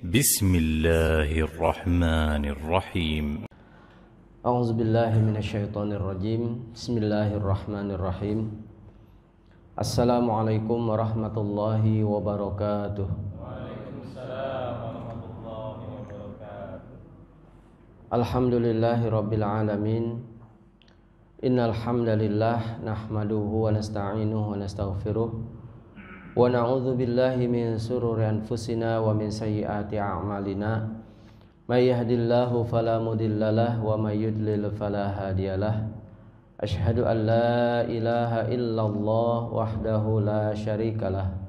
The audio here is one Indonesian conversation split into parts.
بسم الله الرحمن الرحيم. أعوذ بالله من الشيطان الرجيم. بسم الله الرحمن الرحيم. Assalamualaikum warahmatullahi wabarakatuh. Waalaikumsalam warahmatullahi wabarakatuh. Alhamdulillahi rabbil alamin. Innal hamdalillah nahmaduhu wa nasta'inuhu wa nastaghfiruh wa na'udzu billahi min shururi anfusina wa min sayyiati a'malina. May yahdihillahu fala mudhillalah wa may yudlil fala hadiyalah. Asyhadu an la ilaha illallah wahdahu la syarikalah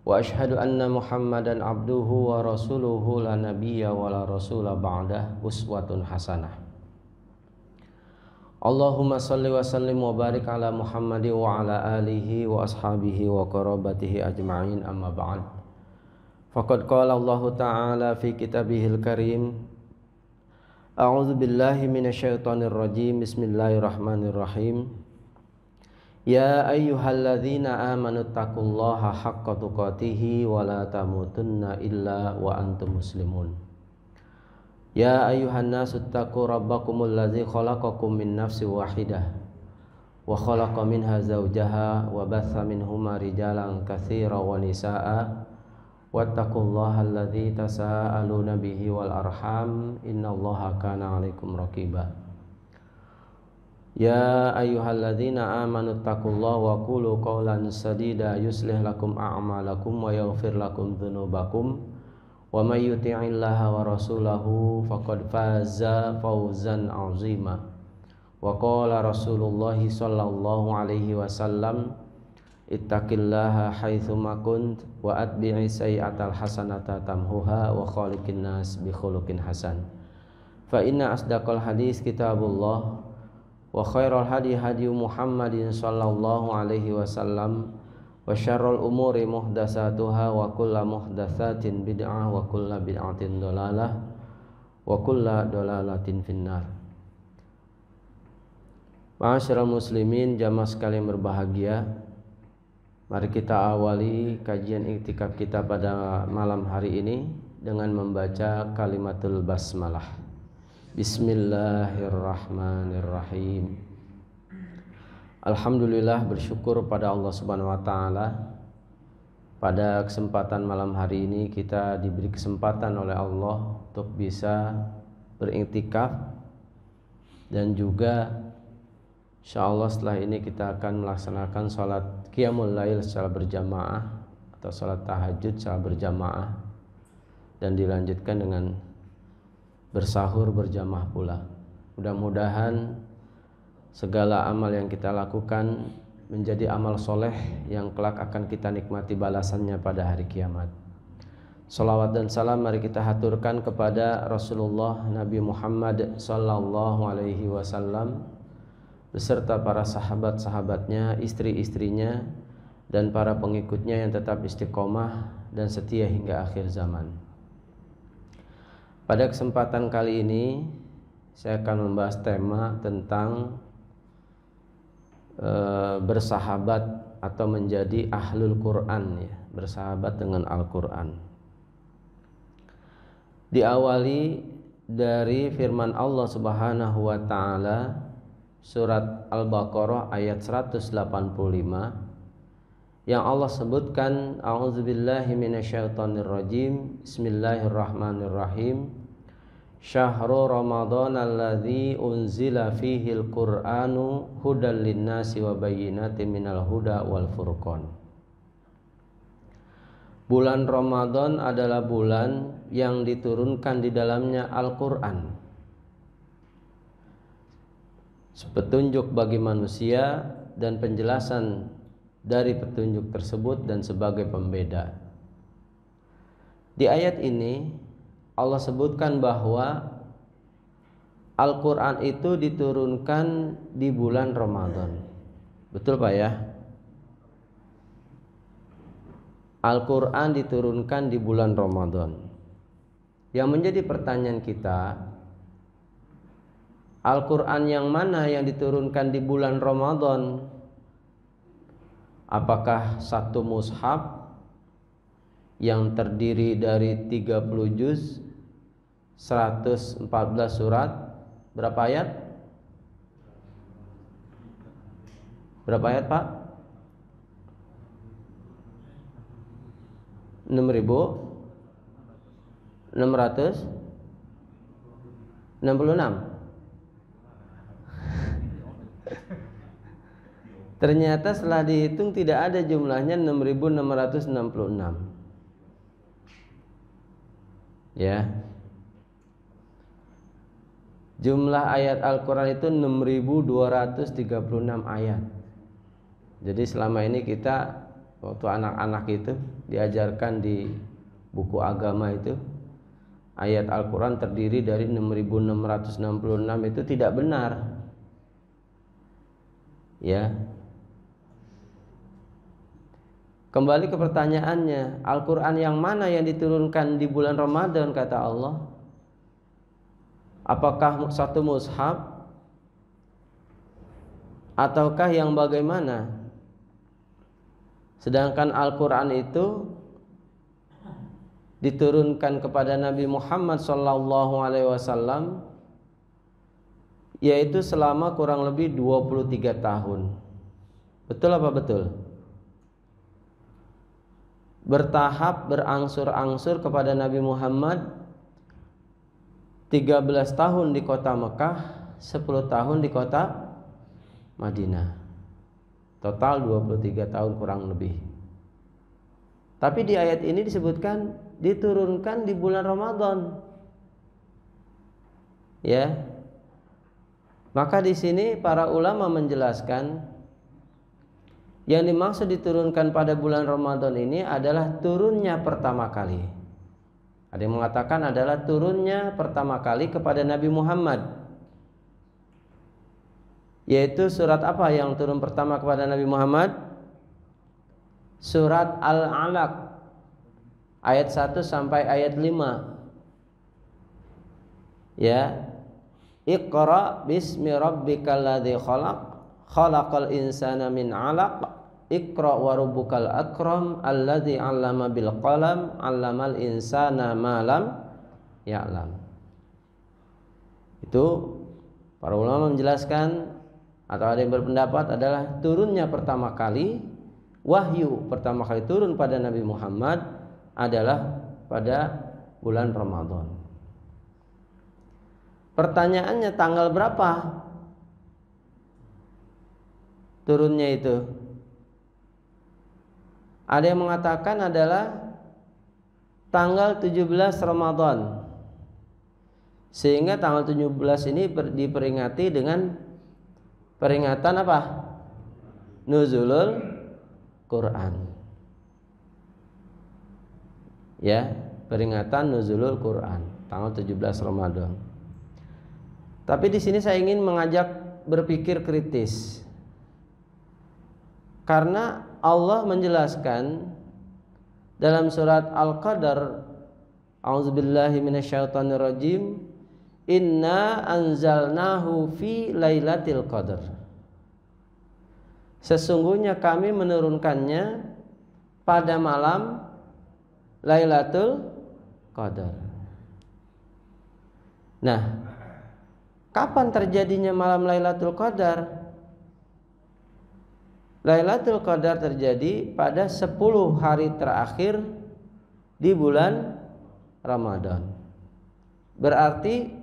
wa asyhadu anna Muhammadan abduhu wa rasuluhu la nabiyya wa la rasula ba'dah uswatun hasanah. Allahumma salli wa sallim wa barik ala Muhammadin wa ala alihi wa ashabihi wa qarabatihi ajma'in, amma ba'd. Faqad qala Allah ta'ala fi kitabihil karim, a'udzu billahi minasyaitonir rajim. Bismillahirrahmanirrahim. Ya ayyuhalladzina amanu taqullaha haqqa tuqatih wa la tamutunna illa wa antum muslimun. Ya ayyuhan nasu taqu rabbakumul ladzi khalaqakum min nafsin wahidah wa khalaqa minha zawjaha wa batha minhuma rijalan katsiran wa nisaa'a wattaqullaha alladzi tasaaluna bihi wal arham innallaha kana 'alaikum raqiba. Ya ayyuhalladzina amanu taqullaha wa qulu qawlan sadida yuslih lakum a'malakum wa yaghfir lakum dzunubakum wa may yuti'illaha wa rasulahu faqad faza fawzan 'azima. Wa qala Rasulullah sallallahu alaihi wasallam, ittaqillaha haitsu ma kunt wa atbi'i sayyi'atal hasanata tamhuha wa khaliqin nas bi khuluqin hasan. Fa inna asdaqal hadis kitabullah wa khairal hadi hadi Muhammadin sallallahu alaihi wasallam wa syarrul umuri muhdatsatuha wa kullu muhdatsatin bid'ah wa kullu bid'atin dhalalah wa kullu dhalalatin finnar. Ma'asyiral muslimin, jamaah sekalian berbahagia, mari kita awali kajian iktikaf kita pada malam hari ini dengan membaca kalimatul basmalah. Bismillahirrahmanirrahim. Alhamdulillah, bersyukur pada Allah Subhanahu wa taala. Pada kesempatan malam hari ini kita diberi kesempatan oleh Allah untuk bisa beriktikaf, dan juga insyaallah setelah ini kita akan melaksanakan sholat qiyamul lail secara berjamaah atau sholat tahajud secara berjamaah, dan dilanjutkan dengan bersahur berjamaah pula. Mudah-mudahan segala amal yang kita lakukan menjadi amal soleh yang kelak akan kita nikmati balasannya pada hari kiamat. Salawat dan salam mari kita haturkan kepada Rasulullah Nabi Muhammad sallallahu alaihi wasallam beserta para sahabat-sahabatnya, istri-istrinya, dan para pengikutnya yang tetap istiqomah dan setia hingga akhir zaman. Pada kesempatan kali ini saya akan membahas tema tentang bersahabat atau menjadi ahlul Quran, ya, bersahabat dengan Al-Quran. Diawali dari firman Allah Subhanahu wa taala, surat Al-Baqarah ayat 185, yang Allah sebutkan, a'udzubillahi minasyaitonirrajim, bismillahirrahmanirrahim. Syahrul Ramadan alladzi unzila fihil Qur'anu hudal linnasi wa bayyinatin minal huda wal furqan. Bulan Ramadan adalah bulan yang diturunkan di dalamnya Al-Qur'an, petunjuk bagi manusia dan penjelasan dari petunjuk tersebut dan sebagai pembeda. Di ayat ini Allah sebutkan bahwa Al-Quran itu diturunkan di bulan Ramadan. Betul Pak ya? Al-Quran diturunkan di bulan Ramadan. Yang menjadi pertanyaan kita, Al-Quran yang mana yang diturunkan di bulan Ramadan? Apakah satu mushaf yang terdiri dari 30 juz, 114 surat. Berapa ayat? Berapa ayat, Pak? 6.666. Ternyata setelah dihitung tidak ada jumlahnya 6.666. Ya. Jumlah ayat Al-Qur'an itu 6.236 ayat. Jadi selama ini kita waktu anak-anak itu diajarkan di buku agama itu ayat Al-Qur'an terdiri dari 6.666 itu tidak benar. Ya. Kembali ke pertanyaannya, Al-Quran yang mana yang diturunkan di bulan Ramadan kata Allah? Apakah satu mushaf? Ataukah yang bagaimana? Sedangkan Al-Quran itu diturunkan kepada Nabi Muhammad SAW, yaitu selama kurang lebih 23 tahun. Betul apa betul? Bertahap, berangsur-angsur kepada Nabi Muhammad 13 tahun di kota Mekah, 10 tahun di kota Madinah. Total 23 tahun kurang lebih. Tapi di ayat ini disebutkan diturunkan di bulan Ramadan. Ya. Maka di sini para ulama menjelaskan yang dimaksud diturunkan pada bulan Ramadan ini adalah turunnya pertama kali. Ada yang mengatakan adalah turunnya pertama kali kepada Nabi Muhammad. Yaitu surat apa yang turun pertama kepada Nabi Muhammad? Surat Al-Alaq ayat 1 sampai ayat 5. Ya. Iqra bismi rabbikal ladzi khalaq khalaqal insana min 'alaq Iqra wa rabbukal akram alladzi 'allama bil qalam 'allamal insana ma lam ya'lam. Itu para ulama menjelaskan atau ada yang berpendapat adalah turunnya pertama kali wahyu pertama kali turun pada Nabi Muhammad adalah pada bulan Ramadan. Pertanyaannya tanggal berapa turunnya itu? Ada yang mengatakan adalah tanggal 17 Ramadan. Sehingga tanggal 17 ini diperingati dengan peringatan apa? Nuzulul Quran. Ya, peringatan Nuzulul Quran tanggal 17 Ramadan. Tapi di sini saya ingin mengajak berpikir kritis. Karena Allah menjelaskan dalam surat Al-Qadar, A'udzubillahi minasyaitonirrajim, Inna anzalnahu fi lailatul qadar. Sesungguhnya kami menurunkannya pada malam Lailatul Qadar. Nah, kapan terjadinya malam Lailatul Qadar? Lailatul Qadar terjadi pada 10 hari terakhir di bulan Ramadan. Berarti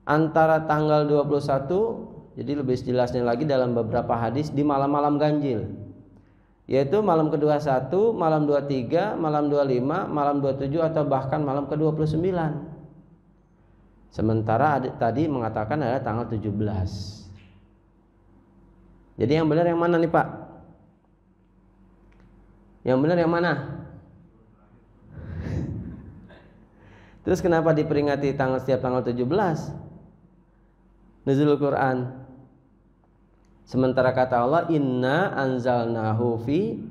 antara tanggal 21, jadi lebih jelasnya lagi dalam beberapa hadis, di malam-malam ganjil, yaitu malam ke-21, malam 23, malam 25, malam 27 atau bahkan malam ke-29. Sementara tadi mengatakan adalah tanggal 17. Jadi yang benar yang mana nih Pak? Yang benar yang mana? Terus kenapa diperingati setiap tanggal 17 Nuzulul Quran? Sementara kata Allah, Inna anzalnahu fi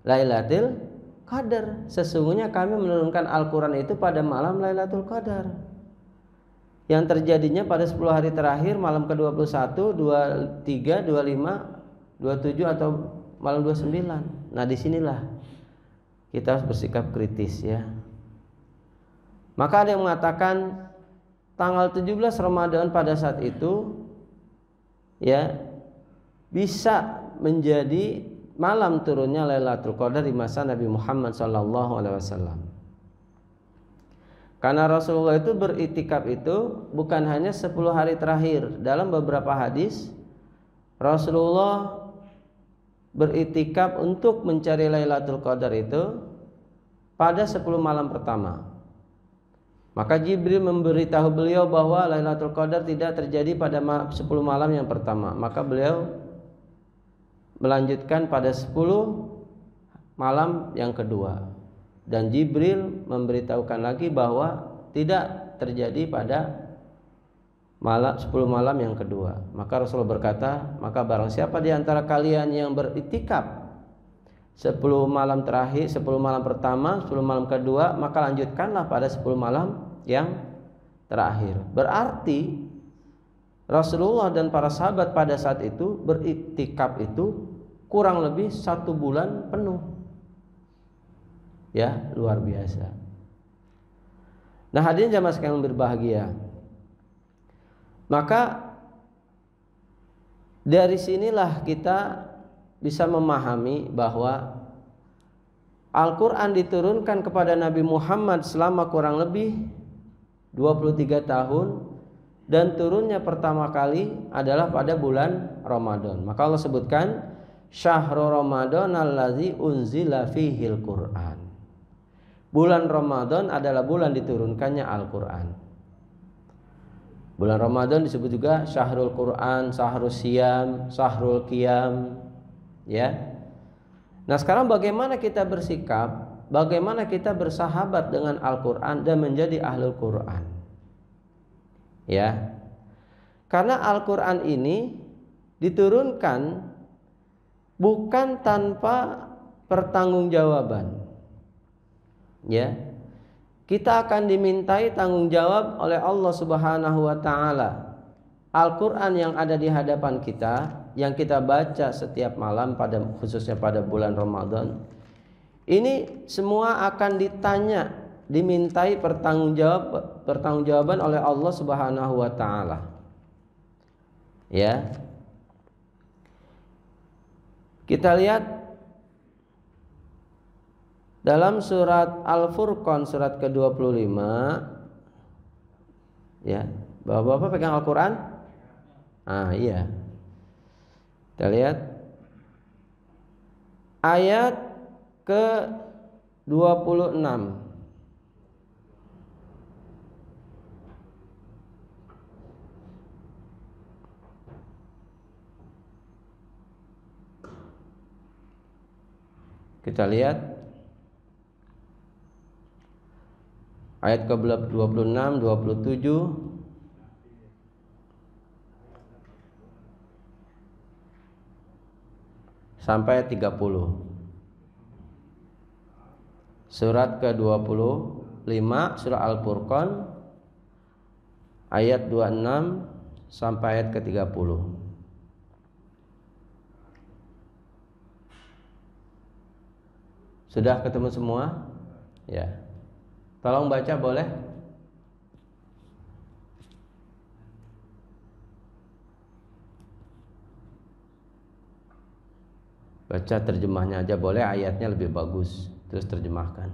Lailatul Qadar. Sesungguhnya kami menurunkan Al-Quran itu pada malam Lailatul Qadar, yang terjadinya pada 10 hari terakhir, malam ke-21, 23, 25, 27 atau malam 29. Nah, disinilah kita harus bersikap kritis ya. Maka ada yang mengatakan tanggal 17 Ramadan pada saat itu ya bisa menjadi malam turunnya Lailatul Qadar di masa Nabi Muhammad SAW. Karena Rasulullah itu beriktikaf itu bukan hanya 10 hari terakhir. Dalam beberapa hadis Rasulullah beriktikaf untuk mencari Lailatul Qadar itu pada 10 malam pertama. Maka Jibril memberitahu beliau bahwa Lailatul Qadar tidak terjadi pada 10 malam yang pertama. Maka beliau melanjutkan pada 10 malam yang kedua. Dan Jibril memberitahukan lagi bahwa tidak terjadi pada 10 malam yang kedua. Maka Rasulullah berkata, maka barang siapa di antara kalian yang beriktikaf 10 malam terakhir, 10 malam pertama, 10 malam kedua, maka lanjutkanlah pada 10 malam yang terakhir. Berarti Rasulullah dan para sahabat pada saat itu beriktikaf itu kurang lebih 1 bulan penuh. Ya, luar biasa. Nah, hadirin jamaah sekalian yang berbahagia. Maka dari sinilah kita bisa memahami bahwa Al-Quran diturunkan kepada Nabi Muhammad selama kurang lebih 23 tahun dan turunnya pertama kali adalah pada bulan Ramadan. Maka Allah sebutkan Syahrul Ramadan allazi unzila fihil Qur'an. Bulan Ramadan adalah bulan diturunkannya Al-Quran. Bulan Ramadan disebut juga Syahrul Quran, Syahrul Siyam, Syahrul Qiyam, ya. Nah, sekarang bagaimana kita bersikap? Bagaimana kita bersahabat dengan Al-Quran dan menjadi ahlul Quran? Ya. Karena Al-Quran ini diturunkan bukan tanpa pertanggungjawaban. Ya, kita akan dimintai tanggung jawab oleh Allah Subhanahu wa taala. Al-Qur'an yang ada di hadapan kita, yang kita baca setiap malam khususnya pada bulan Ramadan, ini semua akan ditanya, dimintai pertanggungjawaban oleh Allah Subhanahu wa taala. Ya. Kita lihat dalam surat Al-Furqan surat ke-25 ya. Bapak-bapak pegang Al-Quran? Iya. Kita lihat ayat ke-26. Kita lihat ayat ke-26, 27 sampai 30. Surat ke-25 surah Al-Furqan ayat 26 sampai ayat ke-30. Sudah ketemu semua? Ya. Tolong baca boleh? Baca terjemahnya aja boleh, ayatnya lebih bagus. Terus terjemahkan.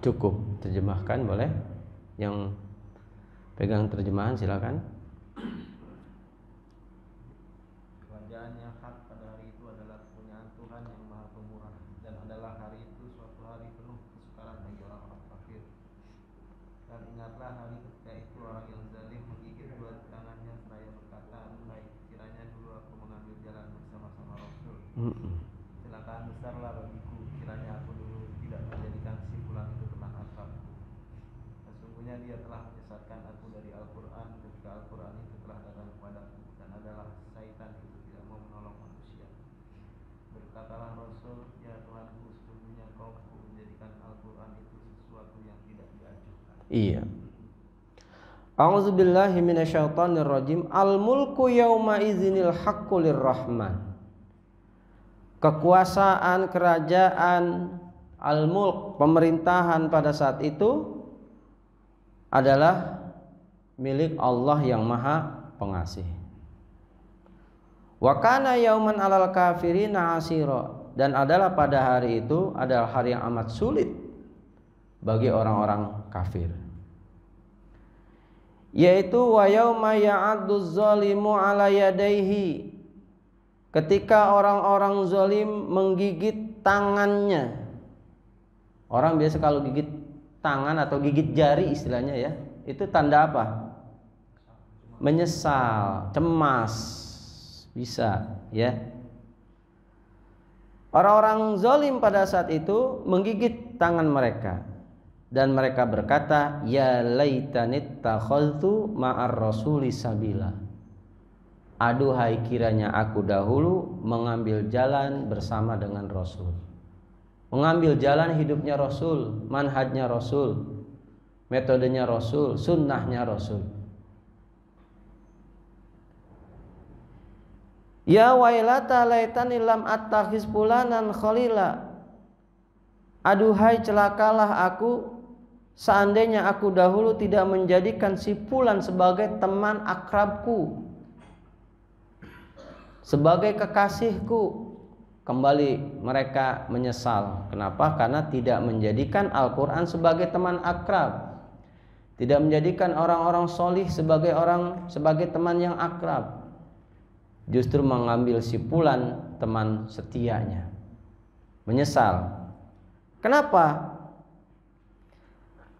Cukup terjemahkan, boleh. Yang pegang terjemahan silakan. Kerajaan yang hak pada hari itu adalah kepunyaan Tuhan yang Maha Pemurah, dan adalah hari itu suatu hari penuh kesukaran bagi orang-orang kafir. Dan ingatlah hari ketika itu orang yang zalim menggigit dua tangannya seraya berkata, baik, kiranya dulu aku mengambil jalan bersama-sama Rasul. Kecelakaan besarlah bagiku, kiranya aku dulu tidak menjadikan simpulan itu teman akrabku. Sesungguhnya dia telah menyesatkan aku dari Al-Quran ketika Al-Quran itu telah datang kepadaku, dan adalah syaitan itu tidak mau menolong manusia. Berkatalah Rasul, ya Tuhanku, sesungguhnya kaumku menjadikan Al-Quran itu sesuatu yang tidak diajukan. Iya. A'udzubillahi minasyaitonirrajim. Al-mulku yauma idzinil haqqu lirrahman. Kekuasaan, kerajaan, al-mulk, pemerintahan pada saat itu adalah milik Allah yang Maha Pengasih. Wa kana yauman 'alal kafirina 'asira, dan adalah pada hari itu adalah hari yang amat sulit bagi orang-orang kafir. Yaitu wa yauma ya'addu zalimu 'ala yadayhi, ketika orang-orang zalim menggigit tangannya. Orang biasa kalau gigit tangan atau gigit jari istilahnya ya, itu tanda apa? Menyesal, cemas, bisa ya. Orang-orang zalim pada saat itu menggigit tangan mereka, dan mereka berkata, ya laitanit takhadtu ma'ar rasuli sabila. Aduhai kiranya aku dahulu mengambil jalan bersama dengan Rasul. Mengambil jalan hidupnya Rasul, manhajnya Rasul, metodenya Rasul, sunnahnya Rasul. Ya wailata laitani lam attakhiz fulanan khalila. Aduhai celakalah aku, seandainya aku dahulu tidak menjadikan si fulan sebagai teman akrabku, sebagai kekasihku. Kembali mereka menyesal. Kenapa? Karena tidak menjadikan Al-Quran sebagai teman akrab, tidak menjadikan orang-orang solih sebagai teman yang akrab, justru mengambil si fulan teman setianya. Menyesal. Kenapa?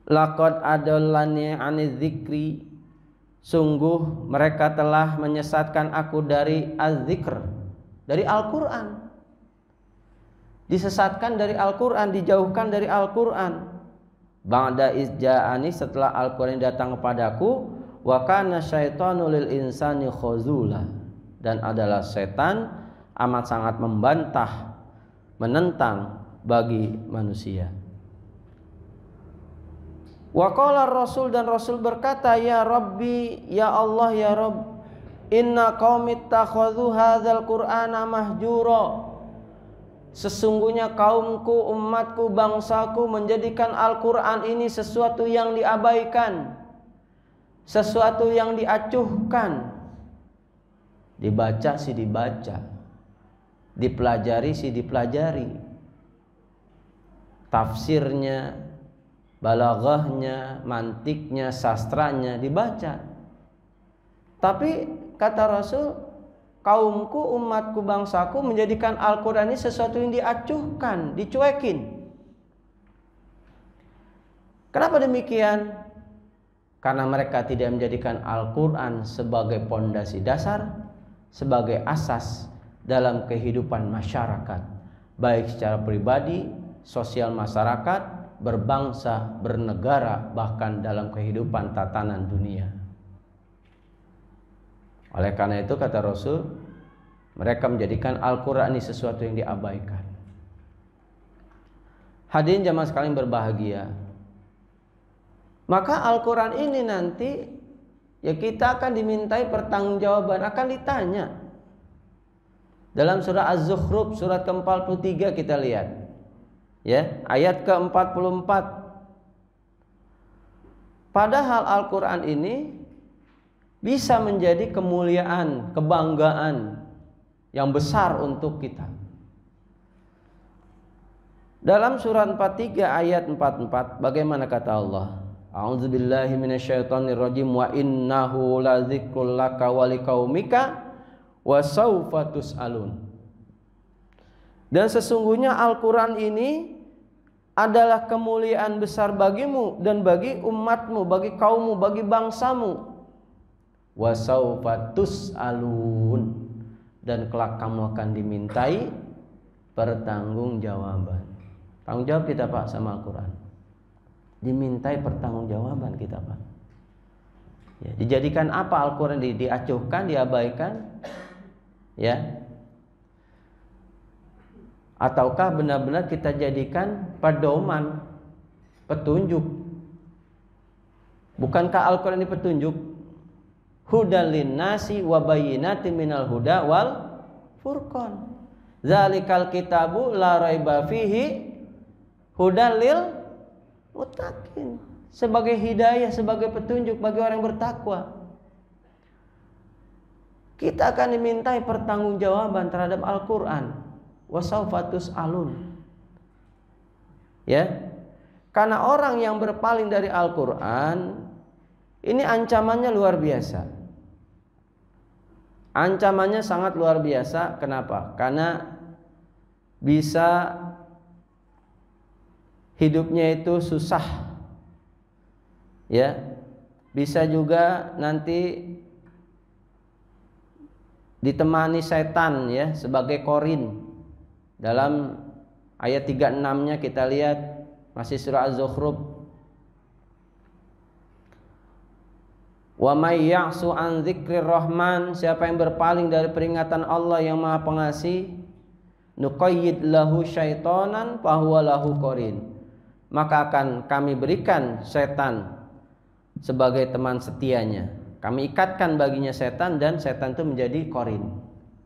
Laqad adallani 'ani dzikri, sungguh mereka telah menyesatkan aku dari az-zikr, dari Al-Quran. Disesatkan dari Al-Quran, dijauhkan dari Al-Quran. Ba'da izja'ani, setelah Al-Quran datang kepadaku. Wa kana syaitanu lil insani khazula, dan adalah setan amat sangat membantah, menentang bagi manusia. Wa qala Rasul, dan Rasul berkata, ya Rabbi, ya Allah, ya Rabb, inna qaumi ittakhadhu hadzal qur'ana mahjura. Sesungguhnya kaumku, umatku, bangsaku menjadikan Al-Quran ini sesuatu yang diabaikan, sesuatu yang diacuhkan. Dibaca sih dibaca, dipelajari sih dipelajari, tafsirnya, balaghahnya, mantiknya, sastranya dibaca. Tapi kata Rasul, kaumku, umatku, bangsaku menjadikan Al-Quran ini sesuatu yang diacuhkan, dicuekin. Kenapa demikian? Karena mereka tidak menjadikan Al-Quran sebagai pondasi dasar, sebagai asas dalam kehidupan masyarakat, baik secara pribadi, sosial masyarakat, berbangsa, bernegara, bahkan dalam kehidupan tatanan dunia. Oleh karena itu kata Rasul, mereka menjadikan Al-Quran ini sesuatu yang diabaikan. Hadirin jamaah sekalian berbahagia. Maka Al-Quran ini nanti ya kita akan dimintai pertanggungjawaban, akan ditanya. Dalam surah Az-Zukhruf surat ke-43 kita lihat. Ya, ayat ke-44. Padahal Al-Quran ini bisa menjadi kemuliaan, kebanggaan yang besar untuk kita. Dalam surat 43 ayat 44 bagaimana kata Allah? A'udzubillahi minasyaitonirrajim wa innahu ladzikrul laka wa liqaumika wa sawfa tus'alun. Dan sesungguhnya Al-Qur'an ini adalah kemuliaan besar bagimu dan bagi umatmu, bagi kaummu, bagi bangsamu. Wa sawfa tus'alun, dan kelak kamu akan dimintai pertanggungjawaban. Tanggung jawab kita Pak sama Al-Quran. Dimintai pertanggungjawaban kita Pak. Ya, dijadikan apa Al-Quran? Diacuhkan, diabaikan, ya? Ataukah benar-benar kita jadikan pedoman, petunjuk? Bukankah Al-Quran ini petunjuk? Hudal linnasi wa bayyinatin minal huda wal furqan. Zalikal kitabu la raiba fihi hudal lil muttaqin. Sebagai hidayah, sebagai petunjuk bagi orang yang bertakwa. Kita akan dimintai pertanggungjawaban terhadap Al-Quran. Wasaufa tus'alun. Ya. Karena orang yang berpaling dari Al-Quran ini ancamannya luar biasa. Ancamannya sangat luar biasa. Kenapa? Karena bisa hidupnya itu susah, ya. Bisa juga nanti ditemani setan, ya, sebagai korin. Dalam ayat 36-nya kita lihat masih surah Az-Zukhruf. Wa may ya'su an dzikrir rahman, siapa yang berpaling dari peringatan Allah yang Maha Pengasih, nuqayyid lahu syaitonan fahuwa lahu qarin, maka akan kami berikan setan sebagai teman setianya. Kami ikatkan baginya setan dan setan itu menjadi qarin.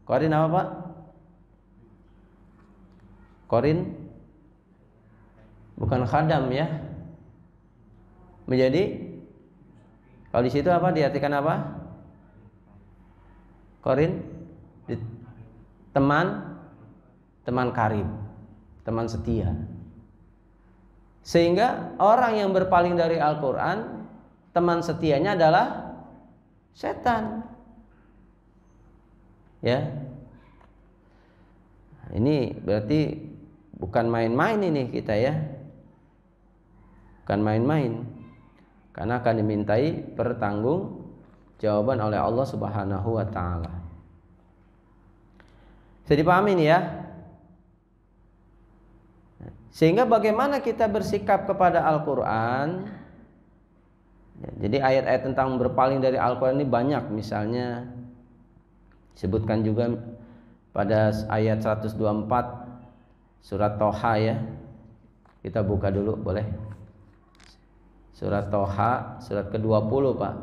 Qarin apa Pak? Qarin bukan khadam, ya. Menjadi, kalau di situ apa diartikan apa? Qarin, teman karib, teman setia. Sehingga orang yang berpaling dari Al-Quran, teman setianya adalah setan, ya. Ini berarti bukan main-main ini kita, ya. Bukan main-main. Karena akan dimintai pertanggungjawaban oleh Allah Subhanahu wa taala. Bisa dipahami ini, ya. Sehingga bagaimana kita bersikap kepada Al-Quran. Jadi ayat-ayat tentang berpaling dari Al-Quran ini banyak. Misalnya disebutkan juga pada ayat 124 surat Toha, ya. Kita buka dulu boleh. Surat Toha, surat ke-20 Pak.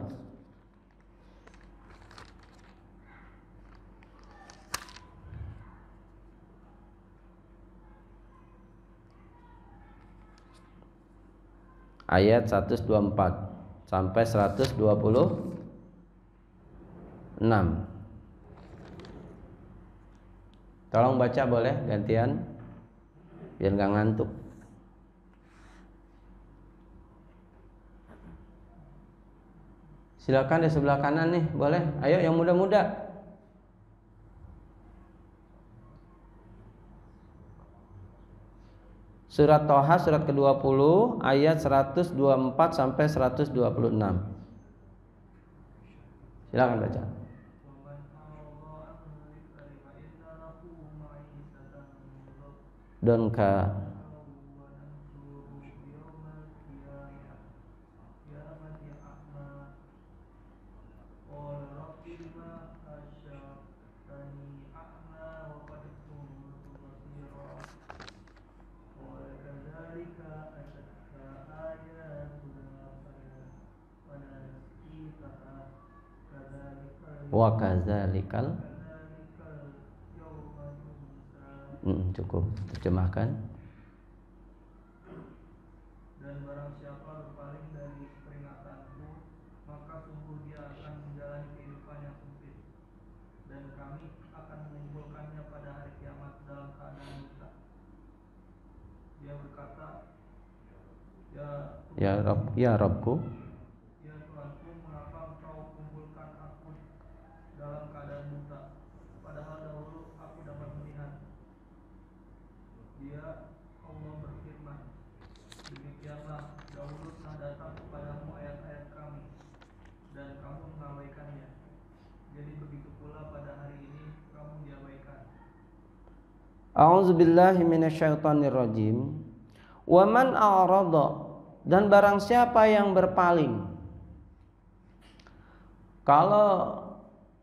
Ayat 124 sampai 126. Tolong baca boleh gantian, biar gak ngantuk. Silakan di sebelah kanan nih, boleh. Ayo yang muda-muda. Surat Toha surat ke-20 ayat 124 sampai 126. Silakan baca. Donka wa kadzalikal cukup terjemahkan. Dan barang siapa berpaling dari peringatanku, maka sungguh dia akan menjalani kehidupan yang sempit, dan kami akan mengumpulkannya pada hari kiamat dalam keadaan buta. Dia berkata, Ya Rabbku, ya Tuhanku, mengapa engkau kumpulkan aku dalam keadaan buta, padahal dahulu aku dapat melihat. Dia, Allah berfirman, demikianlah dahulu telah datang kepadamu ayat-ayat kami, dan kamu mengabaikannya. Jadi begitu pula pada hari ini kamu diabaikan. A'udzubillahi minasyaitonirrajim. Wa man a'rada, dan barang siapa yang berpaling. Kalau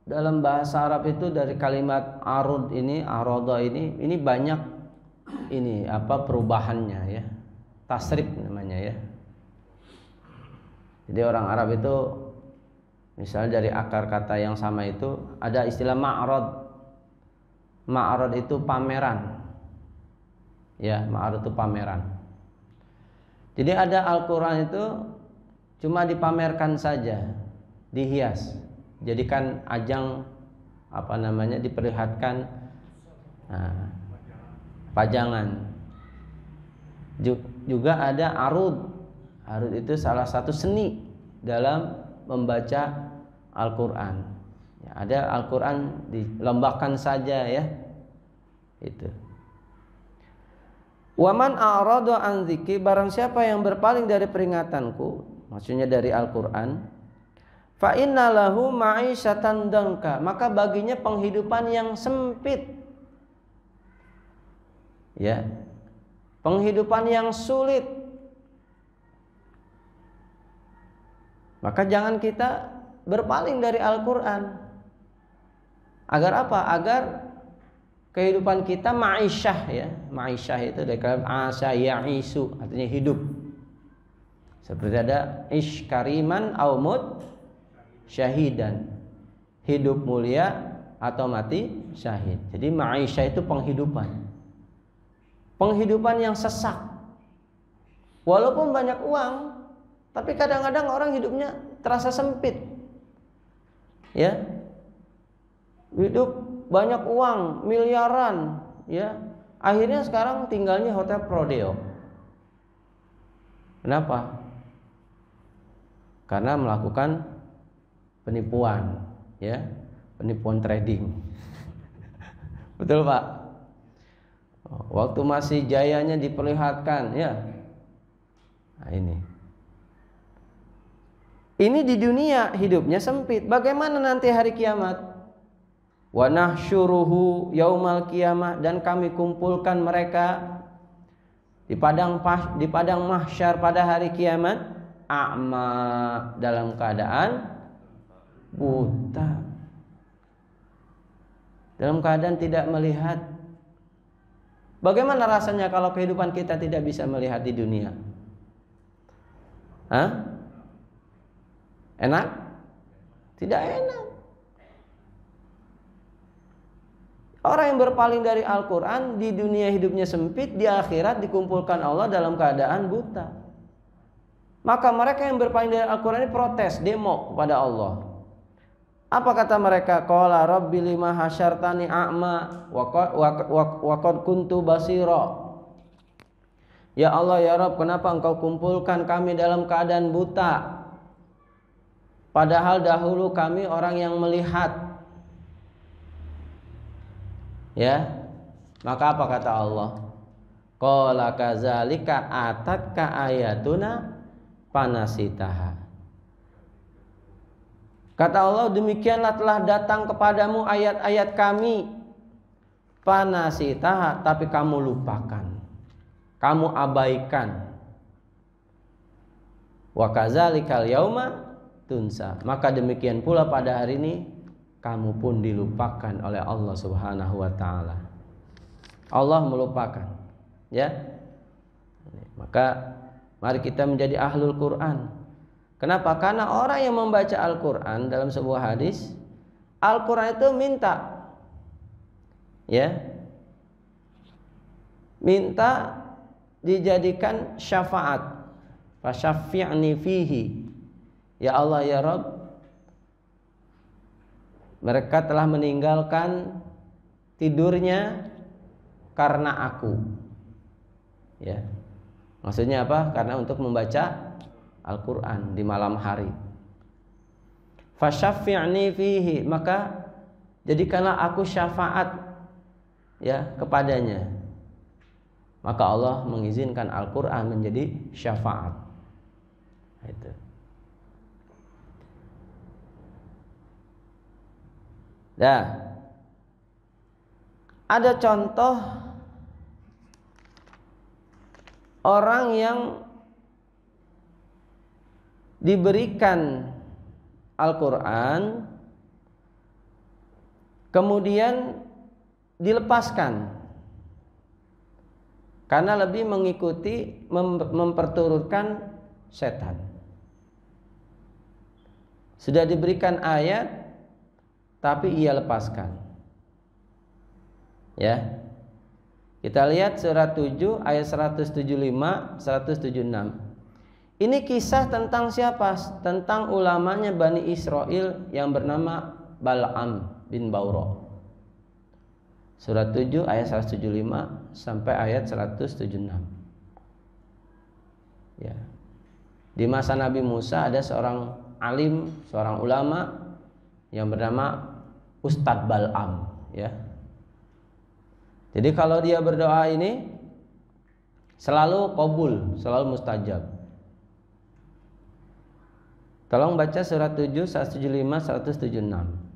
dalam bahasa Arab itu dari kalimat arud ini, arada ini banyak perubahannya ya. Tasrif namanya ya. Jadi orang Arab itu misalnya dari akar kata yang sama itu ada istilah ma'rad. Ma'rad itu pameran. Ya, ma'rad itu pameran. Jadi ada Al-Quran itu cuma dipamerkan saja, dihias, jadikan ajang diperlihatkan pajangan. Juga ada arud. Arud itu salah satu seni dalam membaca Al-Quran. Ya, ada Al-Quran dilembahkan saja ya. Itu. Waman a'rada an dzikri, barang siapa yang berpaling dari peringatanku, maksudnya dari Al-Quran, fa inna lahu ma'isyatan dangka, maka baginya penghidupan yang sempit. Ya. Penghidupan yang sulit. Maka jangan kita berpaling dari Al-Quran. Agar apa? Agar kehidupan kita ma'isyah ya. Ma'isyah itu dari kata asya ya'isu, artinya hidup. Seperti ada ish kariman au mut syahidan. Hidup mulia atau mati syahid. Jadi ma'isyah itu penghidupan. Penghidupan yang sesak. Walaupun banyak uang, tapi kadang-kadang orang hidupnya terasa sempit. Ya. Hidup banyak uang, miliaran, ya. Akhirnya sekarang tinggalnya hotel Prodeo. Kenapa? Karena melakukan penipuan, ya. Penipuan trading. Betul, Pak? Waktu masih jayanya diperlihatkan, ya. Nah, ini di dunia hidupnya sempit. Bagaimana nanti hari kiamat? Wa nahsyuruhu yaumal qiyamah, dan kami kumpulkan mereka di padang mahsyar pada hari kiamat a'ma, dalam keadaan buta, dalam keadaan tidak melihat. Bagaimana rasanya kalau kehidupan kita tidak bisa melihat di dunia? Enak? Tidak enak. Orang yang berpaling dari Al-Quran di dunia hidupnya sempit, di akhirat dikumpulkan Allah dalam keadaan buta. Maka mereka yang berpaling dari Al-Quran ini protes, demo kepada Allah. Apa kata mereka? Qala rabbi lima hasyartani a'ma wa qad kuntu basira. Ya Allah, ya Rabb, kenapa engkau kumpulkan kami dalam keadaan buta? Padahal dahulu kami orang yang melihat. Ya, maka apa kata Allah? Qala kadzalika atatka ayatuna panasitaha. Kata Allah, demikianlah telah datang kepadamu ayat-ayat kami, panasitaha, tapi kamu lupakan, kamu abaikan. Wa kadzalikal yauma tunsa, maka demikian pula pada hari ini kamu pun dilupakan oleh Allah Subhanahu wa taala. Allah melupakan, ya. Maka mari kita menjadi ahlul Quran. Kenapa? Karena orang yang membaca Al-Quran dalam sebuah hadis, Al-Quran itu minta, ya, minta dijadikan syafaat. Fasyafi'ni fihi. Ya Allah, ya Rabb, mereka telah meninggalkan tidurnya karena aku. Ya. Maksudnya apa? Karena untuk membaca Al-Qur'an di malam hari. Fasyafi'ni fihi, maka jadikanlah aku syafaat ya kepadanya. Maka Allah mengizinkan Al-Qur'an menjadi syafaat. Itu. Nah, ada contoh orang yang diberikan Al-Qur'an kemudian dilepaskan karena lebih mengikuti memperturutkan setan. Sudah diberikan ayat tapi ia lepaskan. Ya. Kita lihat surat 7 ayat 175 176. Ini kisah tentang siapa? Tentang ulamanya Bani Israel yang bernama Bal'am bin Baura. Surat 7 ayat 175 sampai ayat 176. Ya. Di masa Nabi Musa ada seorang alim, seorang ulama yang bernama Ustadz Bal'am, ya. Jadi kalau dia berdoa ini selalu qabul, selalu mustajab. Tolong baca surat 7 175 176.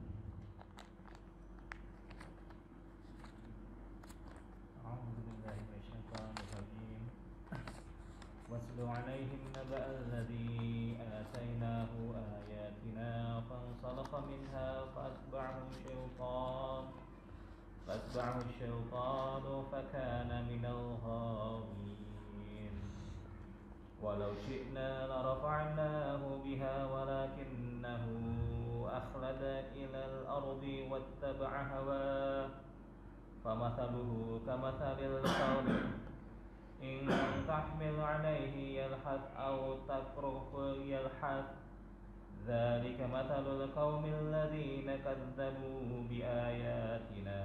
فأتبعه الشيطان فكان من الغاوين ولو شئنا لرفعناه بها ولكنه أخلد إلى الأرض واتبع هواه فمثله كمثل الكلب إن تحمل عليه يلحث أو تتركه يلحث ذلك مثل القوم الذين كذبوا بآياتنا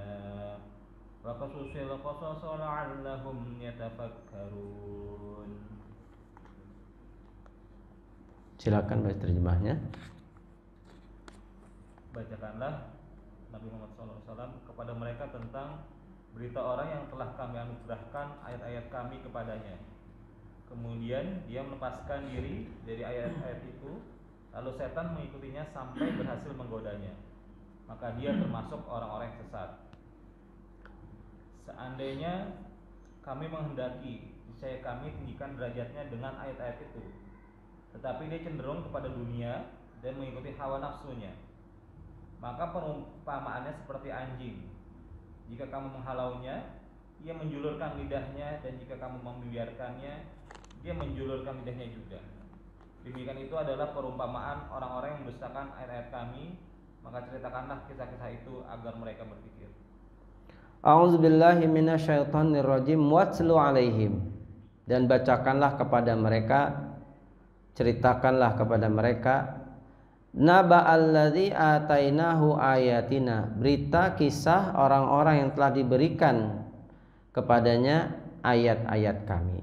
فقصص القصص لعلهم يتفكرون. Silakan baca terjemahnya. Bacakanlah Nabi Muhammad SAW kepada mereka tentang berita orang yang telah kami anugerahkan ayat-ayat kami kepadanya. Kemudian dia melepaskan diri dari ayat-ayat itu, lalu setan mengikutinya sampai berhasil menggodanya. Maka dia termasuk orang-orang yang sesat. Seandainya kami menghendaki, niscaya kami tinggikan derajatnya dengan ayat-ayat itu. Tetapi dia cenderung kepada dunia dan mengikuti hawa nafsunya. Maka perumpamaannya seperti anjing. Jika kamu menghalaunya, ia menjulurkan lidahnya, dan jika kamu membiarkannya, dia menjulurkan lidahnya juga. Demikian itu adalah perumpamaan orang-orang yang mendustakan ayat-ayat kami, maka ceritakanlah kisah-kisah itu agar mereka berpikir. A'udzubillahi minasyaitonirrajim watlu alaihim, dan bacakanlah kepada mereka, ceritakanlah kepada mereka naba alladzi atainahu ayatina, berita kisah orang-orang yang telah diberikan kepadanya ayat-ayat kami.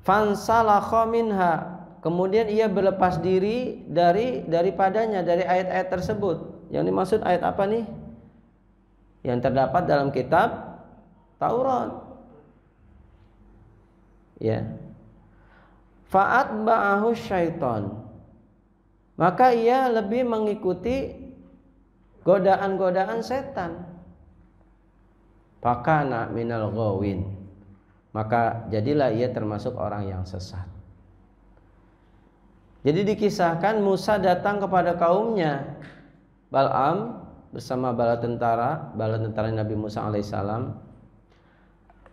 Fansalakha minha, kemudian ia berlepas diri daripadanya, dari ayat-ayat tersebut. Yang dimaksud ayat apa nih? Yang terdapat dalam kitab Taurat. Ya. Fa'atba'ahu syaiton, maka ia lebih mengikuti godaan-godaan setan. Fakana minal ghawin, maka jadilah ia termasuk orang yang sesat. Jadi dikisahkan Musa datang kepada kaumnya, Bal'am bersama bala tentara Nabi Musa alaihissalam.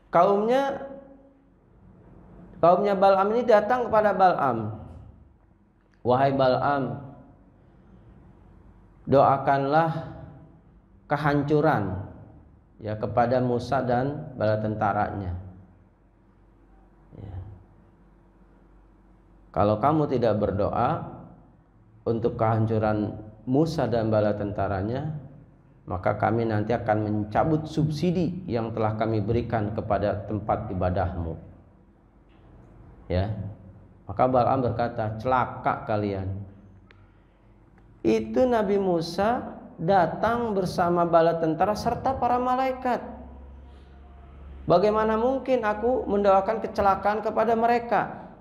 Kaumnya Bal'am ini datang kepada Bal'am. Wahai Bal'am, doakanlah kehancuran ya kepada Musa dan bala tentaranya. Ya. Kalau kamu tidak berdoa untuk kehancuran Musa dan bala tentaranya, maka kami nanti akan mencabut subsidi yang telah kami berikan kepada tempat ibadahmu. Ya. Maka Bal'am berkata, celaka kalian. Itu Nabi Musa datang bersama bala tentara serta para malaikat. Bagaimana mungkin aku mendoakan kecelakaan kepada mereka?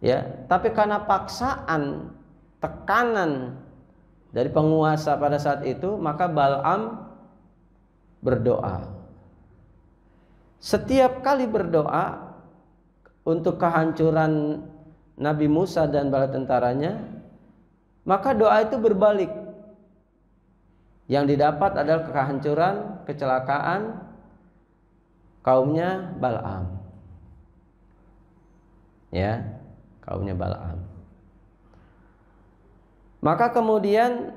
Ya, tapi karena paksaan, tekanan dari penguasa pada saat itu, maka Bal'am berdoa. Setiap kali berdoa untuk kehancuran Nabi Musa dan bala tentaranya, maka doa itu berbalik. Yang didapat adalah kehancuran, kecelakaan kaumnya Bal'am. Ya, kaumnya Bal'am. Maka kemudian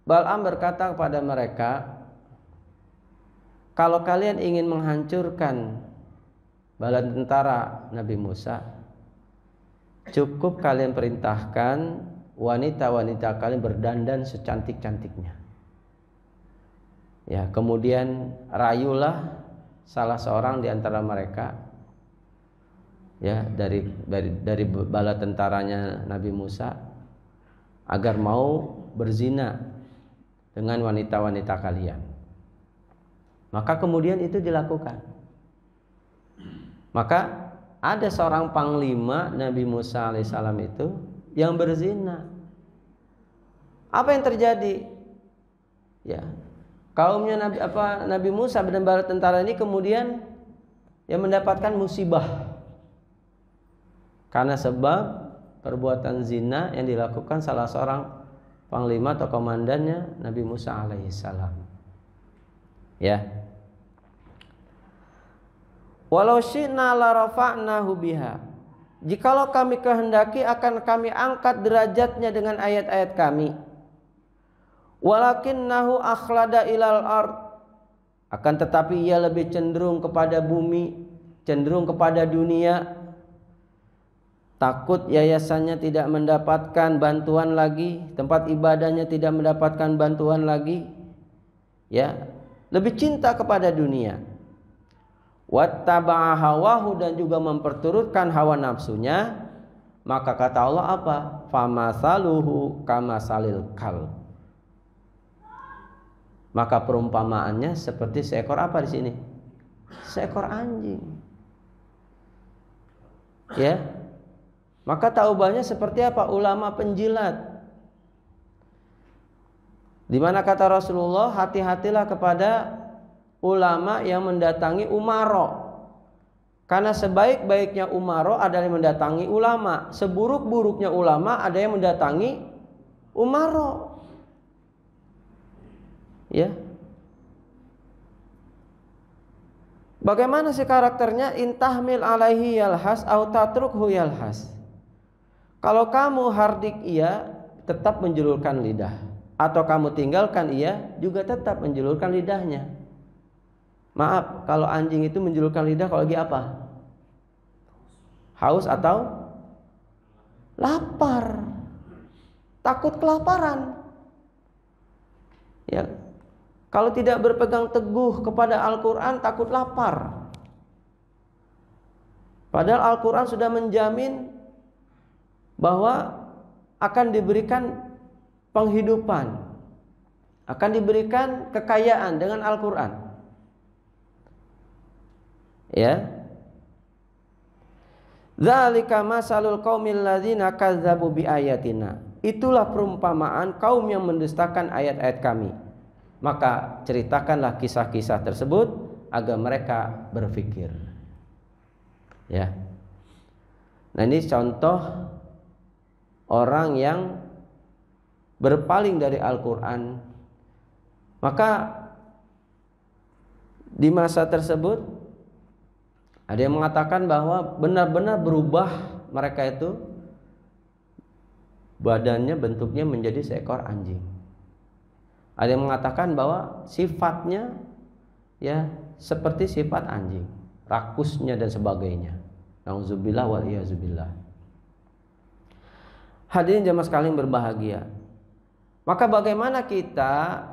Bal'am berkata kepada mereka, kalau kalian ingin menghancurkan bala tentara Nabi Musa, cukup kalian perintahkan wanita-wanita kalian berdandan secantik-cantiknya. Ya, kemudian rayulah salah seorang di antara mereka, ya, dari bala tentaranya Nabi Musa, agar mau berzina dengan wanita-wanita kalian. Maka kemudian itu dilakukan. Maka ada seorang panglima Nabi Musa alaihissalam itu yang berzina. Apa yang terjadi? Ya, kaumnya Nabi Musa dan bala tentara ini kemudian yang mendapatkan musibah karena sebab perbuatan zina yang dilakukan salah seorang panglima atau komandannya Nabi Musa alaihissalam. Ya. Walau syi'na la rafa'nahu biha. Jikalau kami kehendaki akan kami angkat derajatnya dengan ayat-ayat kami. Walakinnahu akhlada ilal ard. Akan tetapi ia lebih cenderung kepada bumi, cenderung kepada dunia. Takut yayasannya tidak mendapatkan bantuan lagi, tempat ibadahnya tidak mendapatkan bantuan lagi. Ya, lebih cinta kepada dunia. Wattaba'a hawahu, dan juga memperturutkan hawa nafsunya. Maka kata Allah apa? Famasaluhu kamasalil kal. Maka perumpamaannya seperti seekor apa di sini? Seekor anjing. Ya. Maka taubahnya seperti apa? Ulama penjilat. Di mana kata Rasulullah, hati-hatilah kepada ulama yang mendatangi umaro, karena sebaik-baiknya umaro adalah yang mendatangi ulama, seburuk-buruknya ulama ada yang mendatangi umaro. Ya, bagaimana sih karakternya? Intahmil alaihi yalhas au tatrukhu yalhas. Kalau kamu hardik ia, tetap menjulurkan lidah, atau kamu tinggalkan ia, juga tetap menjulurkan lidahnya. Maaf, kalau anjing itu menjulurkan lidah kalau lagi apa? Haus atau lapar. Takut kelaparan. Ya. Kalau tidak berpegang teguh kepada Al-Qur'an, takut lapar. Padahal Al-Qur'an sudah menjamin bahwa akan diberikan penghidupan, akan diberikan kekayaan dengan Al-Qur'an. Ya, dzalika masalul qaumil ladzina kazzabu biayatina. Itulah perumpamaan kaum yang mendustakan ayat-ayat kami. Maka ceritakanlah kisah-kisah tersebut agar mereka berpikir. Ya. Nah, ini contoh orang yang berpaling dari Al-Qur'an. Maka di masa tersebut ada yang mengatakan bahwa benar-benar berubah mereka itu, badannya bentuknya menjadi seekor anjing. Ada yang mengatakan bahwa sifatnya ya seperti sifat anjing, rakusnya dan sebagainya. Nauzubillah wal iyazubillah. Hadirin jamaah sekalian berbahagia. Maka bagaimana kita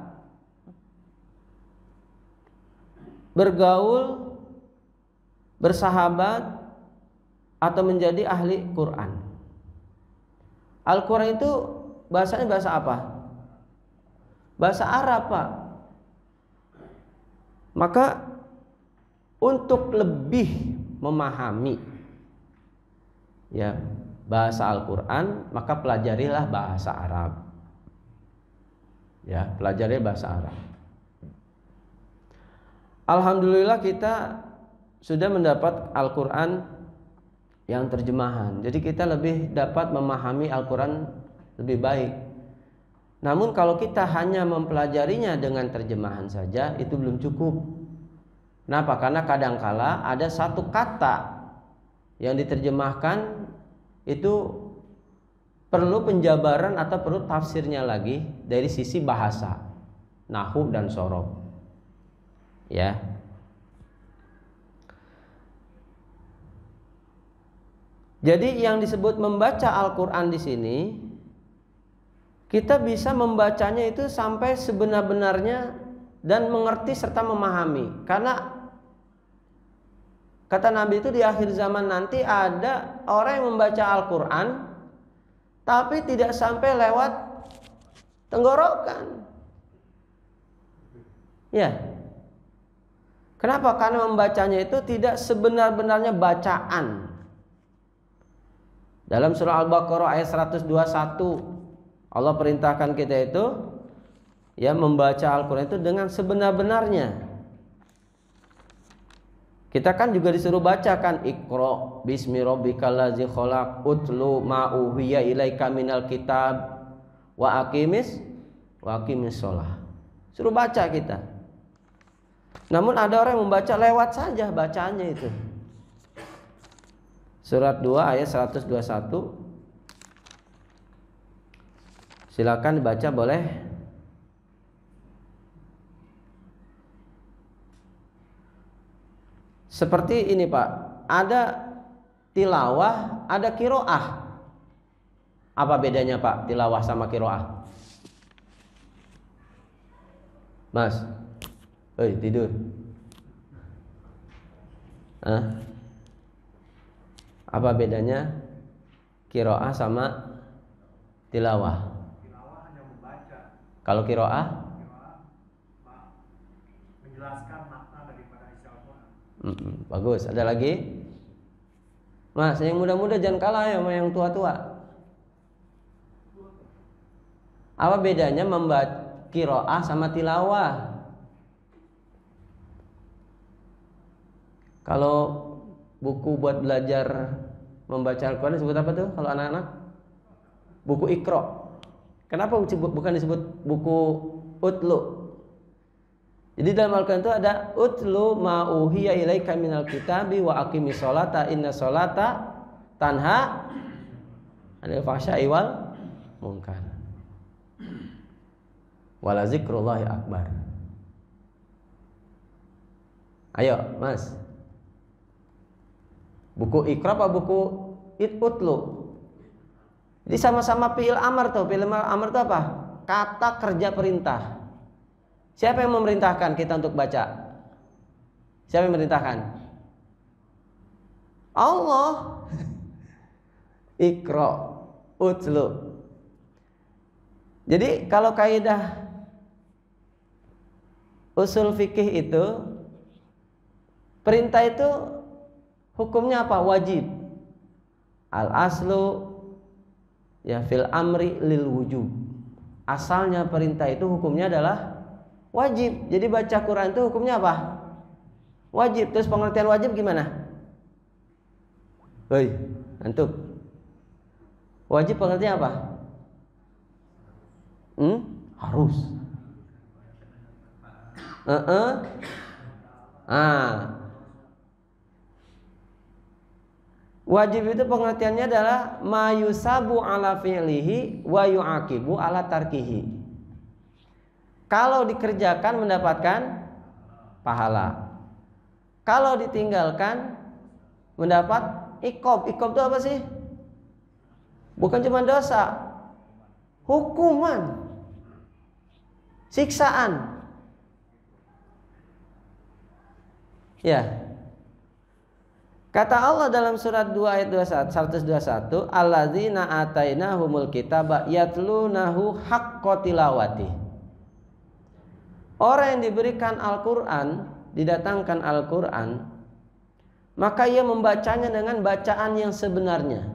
bergaul, bersahabat, atau menjadi ahli Quran? Al-Quran itu bahasanya bahasa apa? Bahasa Arab, Pak. Maka untuk lebih memahami ya bahasa Al-Quran, maka pelajarilah bahasa Arab. Ya, pelajari bahasa Arab. Alhamdulillah kita sudah mendapat Al-Quran yang terjemahan. Jadi kita lebih dapat memahami Al-Quran lebih baik. Namun kalau kita hanya mempelajarinya dengan terjemahan saja, itu belum cukup. Kenapa? Karena kadangkala ada satu kata yang diterjemahkan itu perlu penjabaran atau perlu tafsirnya lagi dari sisi bahasa, nahwu dan shorof. Ya. Jadi yang disebut membaca Al-Quran di sini, kita bisa membacanya itu sampai sebenar-benarnya dan mengerti serta memahami. Karena kata Nabi itu di akhir zaman nanti ada orang yang membaca Al-Quran tapi tidak sampai lewat tenggorokan. Ya. Kenapa? Karena membacanya itu tidak sebenar-benarnya bacaan. Dalam surah Al-Baqarah ayat 121 Allah perintahkan kita itu ya membaca Al-Quran itu dengan sebenar-benarnya. Kita kan juga disuruh bacakan Iqra bismi rabbikal ladzi khalaq utlu ma uhiya ilaika minal kitab wa aqimis shalah. Suruh baca kita. Namun ada orang yang membaca lewat saja bacaannya itu. Surat 2 ayat 121. Silakan dibaca boleh. Seperti ini Pak, ada tilawah, ada kiroah. Apa bedanya Pak, tilawah sama kiroah? Mas, tidur. Apa bedanya kiroah sama tilawah? Tilawah hanya membaca. Kalau kiroah? Menjelaskan makna daripada isi Al-Quran. Bagus. Ada lagi? Mas, yang muda-muda jangan kalah ya sama yang tua-tua. Apa bedanya membaca kiroah sama tilawah? Kalau buku buat belajar membaca Al-Quran disebut apa tuh kalau anak-anak? Buku Iqra. Kenapa bukan disebut buku Utlu? Jadi dalam Al-Quran itu ada Utlu ma uhiya ilaika minal kitabi wa aqimis sholata inna sholata tanha 'anil fahsya'i wal munkar. Wala zikrullahi akbar. Ayo, Mas. Buku Iqra apa buku Utlu? Jadi sama-sama fi'il amar tuh. Fi'il amar itu apa? Kata kerja perintah. Siapa yang memerintahkan kita untuk baca? Siapa yang memerintahkan? Allah. Iqra, Utlu. Jadi kalau kaidah usul fikih itu perintah itu hukumnya apa? Wajib. Al aslu ya fil amri lil wujub. Asalnya perintah itu hukumnya adalah wajib. Jadi baca Quran itu hukumnya apa? Wajib. Terus pengertian wajib gimana? Antum. Wajib pengertian apa? Harus. Wajib itu pengertiannya adalah mayusabu ala fi'lihi wa yu'aqibu ala tarkihi. Kalau dikerjakan mendapatkan pahala. Kalau ditinggalkan mendapat iqab. Iqab itu apa sih? Bukan cuma dosa, hukuman. siksaan. Ya. Kata Allah dalam surat 2 ayat 121, alladzina atainahumul kitaba yatlunahu haqqa tilawati. Orang yang diberikan Al-Qur'an, didatangkan Al-Qur'an, maka ia membacanya dengan bacaan yang sebenarnya.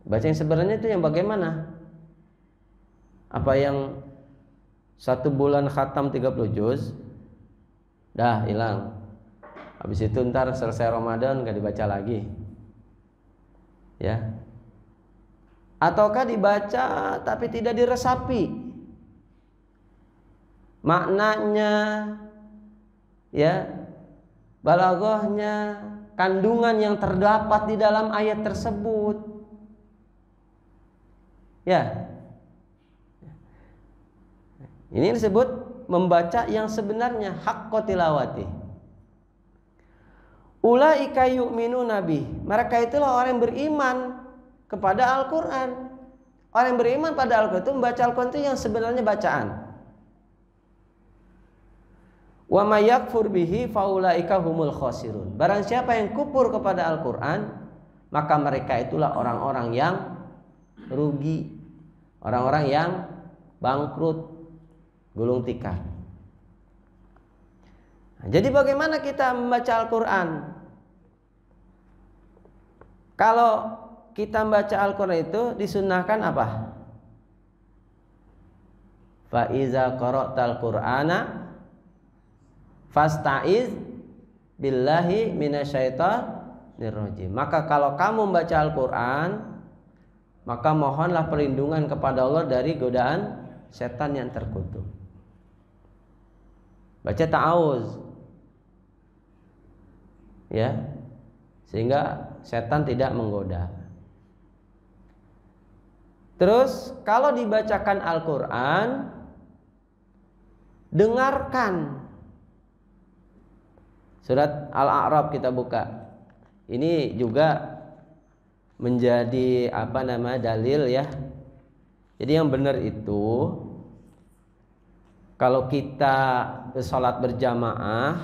Baca yang sebenarnya itu yang bagaimana? Apa yang 1 bulan khatam 30 juz? Dah hilang. Habis itu ntar selesai Ramadan gak dibaca lagi. Ya. Ataukah dibaca tapi tidak diresapi maknanya, ya, balaghahnya, kandungan yang terdapat di dalam ayat tersebut. Ya. Ini disebut membaca yang sebenarnya, haqqa tilawati. Ulaika yu'minuna bih. Mereka itulah orang yang beriman kepada Al-Qur'an. Orang yang beriman pada Al-Qur'an itu membaca Al-Qur'an itu yang sebenarnya bacaan. Wa may yakfur bihi faulaika humul khasirun. Barang siapa yang kufur kepada Al-Qur'an, maka mereka itulah orang-orang yang rugi, orang-orang yang bangkrut, gulung tikar. Nah, jadi bagaimana kita membaca Al-Qur'an? Kalau kita membaca Al-Qur'an itu disunnahkan apa? Fa iza qara'tal Qur'ana fasta'iz billahi minasyaitonir rajim. Maka kalau kamu membaca Al-Qur'an, maka mohonlah perlindungan kepada Allah dari godaan setan yang terkutuk. Baca ta'awuz, ya, sehingga setan tidak menggoda. Terus kalau dibacakan Al-Qur'an, dengarkan. Surat Al-A'raf kita buka. Ini juga menjadi dalil ya. Jadi yang benar itu kalau kita sholat berjamaah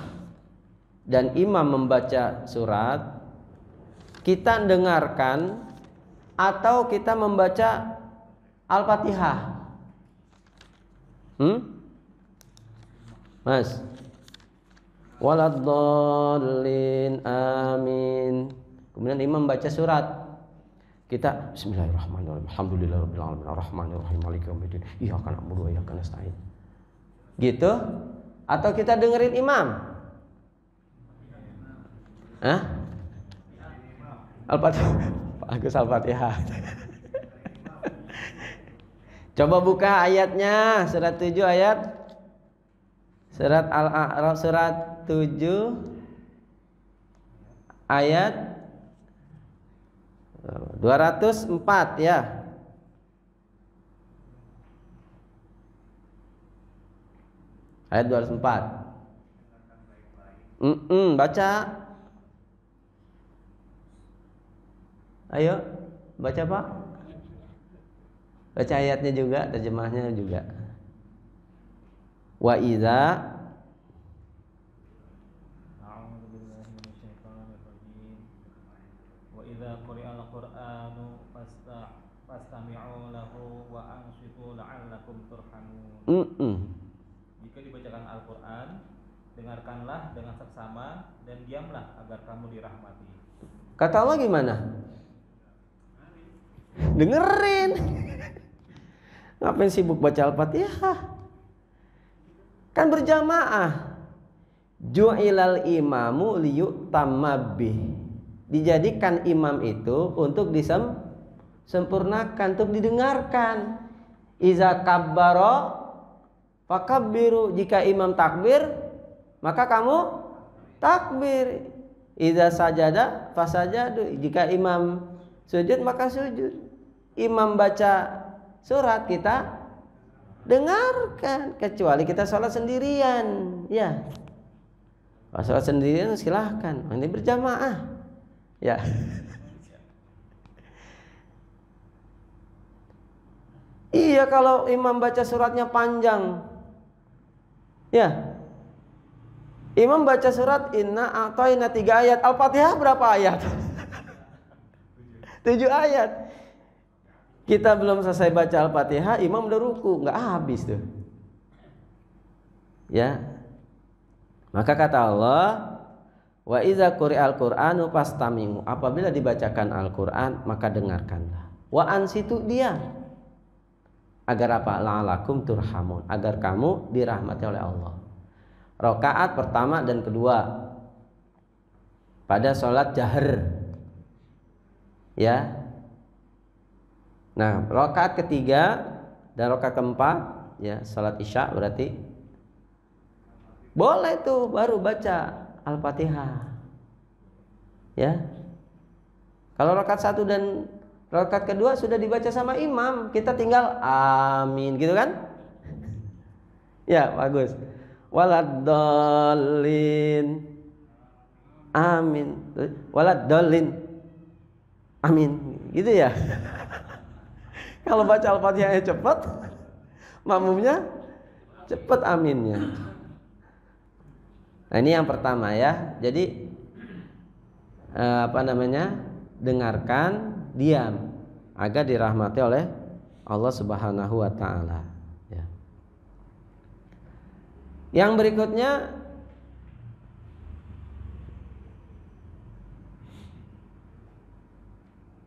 dan imam membaca surat, kita dengarkan atau kita membaca Al-Fatihah. Mas, waladdallin amin. Kemudian imam baca surat, kita bismillahirrahmanirrahim, alhamdulillahirabbil alamin, arrahmanirrahim, maliki yaumiddin, iyyaka na'budu wa iyyaka nasta'in. Gitu? Atau kita dengerin imam? Al-Fatihah. Agus Al-Fatihah. Coba buka ayatnya, surat 7 ayat. Surat Al-A'raf surat 7 ayat 204 ya. Ayat 204. Baca. Ayo, baca Pak. Baca ayatnya juga, terjemahnya juga. Wa idza quri'al Qur'anu fastami'u lahu wa ansitu la'allakum turhamun. Jika dibacakan Al-Qur'an, dengarkanlah dengan seksama dan diamlah agar kamu dirahmati. Kata Allah gimana? Dengerin. Ngapain sibuk baca Al-Fatihah? Kan berjamaah. Ju'ilal imamu liyutamma bih. Dijadikan imam itu untuk disempurnakan, untuk didengarkan. Iza kabbaro fakabbiru. Jika imam takbir, maka kamu takbir. Iza sajada fasajadu. Jika imam sujud, maka sujud. Imam baca surat, kita dengarkan. Kecuali kita sholat sendirian, ya. Kalau sholat sendirian silahkan. Ini berjamaah, ya. Iya, kalau imam baca suratnya panjang. Ya. Imam baca surat Inna a'tayna 3 ayat. Al-Fatihah berapa ayat? 7 ayat. Kita belum selesai baca Al-Fatihah, imam udah ruku, nggak habis tuh. Ya. Maka kata Allah, wa iza quri'al Qur'anu fastami'u. Apabila dibacakan Al-Qur'an, maka dengarkanlah. Wa ansitu dia. Agar apa? La'alakum turhamun. Agar kamu dirahmati oleh Allah. Rakaat pertama dan kedua pada sholat jahar. Ya. Nah, rakaat ketiga dan rakaat keempat, ya, sholat isya berarti boleh tuh baru baca Al-Fatihah. Ya. Kalau rakaat 1 dan rakaat kedua sudah dibaca sama imam, kita tinggal amin gitu kan? Ya, bagus. Waladdallin. Amin. Waladdallin. Amin. Gitu ya. Kalau baca Al-Fatihahnya cepat, makmumnya cepat aminnya. Nah, ini yang pertama ya. Jadi dengarkan, diam agar dirahmati oleh Allah Subhanahu wa taala, ya. Yang berikutnya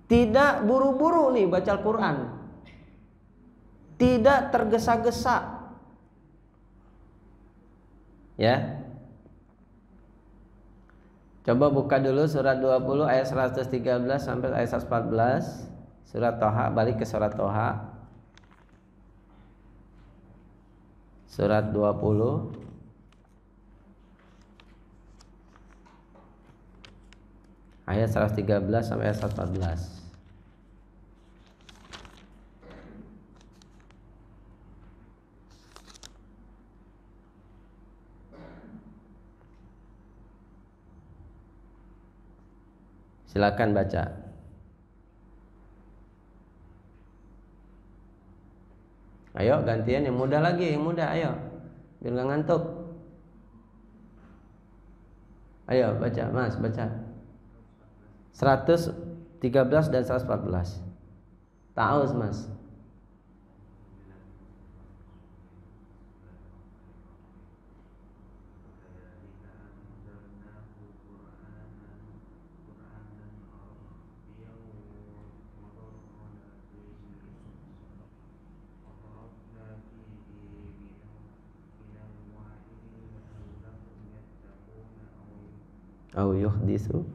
tidak buru-buru nih baca Al-Qur'an. Tidak tergesa-gesa. Ya. Coba buka dulu surat 20 ayat 113 sampai ayat 114. Surat Toha, balik ke surat Toha. Surat 20 ayat 113 sampai ayat 114. Silakan baca. Ayo gantian yang muda lagi, yang muda, ayo. Biar gak ngantuk. Ayo baca, Mas, baca. 113 dan 114. Taus, Mas. Au yuhdisu.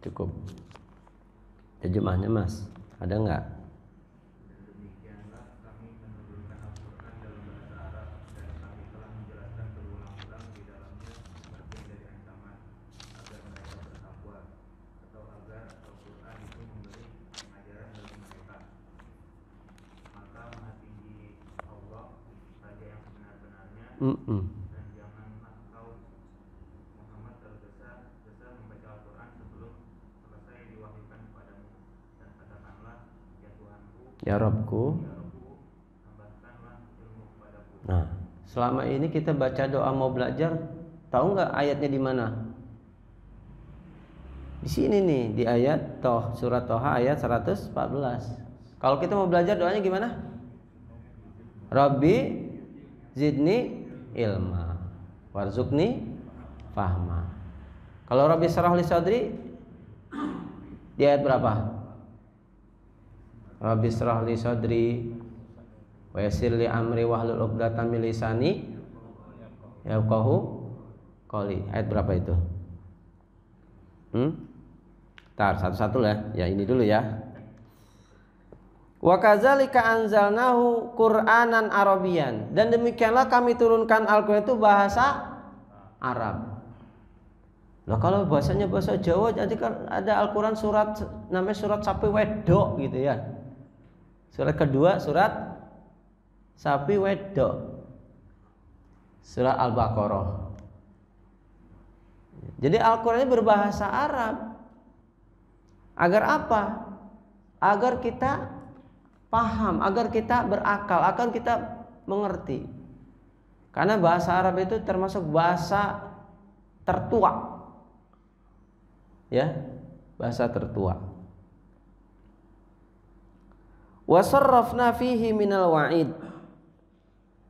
Cukup. Terjemahnya, Mas, ada nggak? Dan jangan engkau Muhammad tergesa-gesa membaca Al-Quran sebelum selesai diwahyukan kepadamu, dan katakanlah, ya Tuhanku, ya Rabbku, tambahkanlah ilmu kepadaku. Nah, selama ini kita baca doa mau belajar, tahu nggak ayatnya di mana? Di sini nih, di ayat surat Toha ayat 114. Kalau kita mau belajar doanya gimana? Rabbi zidni ilma warzuqni fahma. Kalau Rabbi syrah li sadri di ayat berapa? Rabbi syrah li sadri wa yassir li amri wahlul 'uqdatam min lisani yafqahu qawli. Ayat berapa itu? Tar satu-satu lah. Ya, ini dulu ya. Wa kadzalika anzalnahu Qur'anan Arabian, dan demikianlah kami turunkan Al-Qur'an itu bahasa Arab. Lah kalau bahasanya bahasa Jawa, jadi kan ada Al-Quran surat namanya surat sapi wedok gitu ya. Surat kedua surat sapi wedok, surat Al-Baqarah. Jadi Al-Quran ini berbahasa Arab. Agar apa? Agar kita paham, agar kita berakal, agar kita mengerti. Karena bahasa Arab itu termasuk bahasa tertua. Ya, bahasa tertua. Wa sarrafna fihi minal wa'id.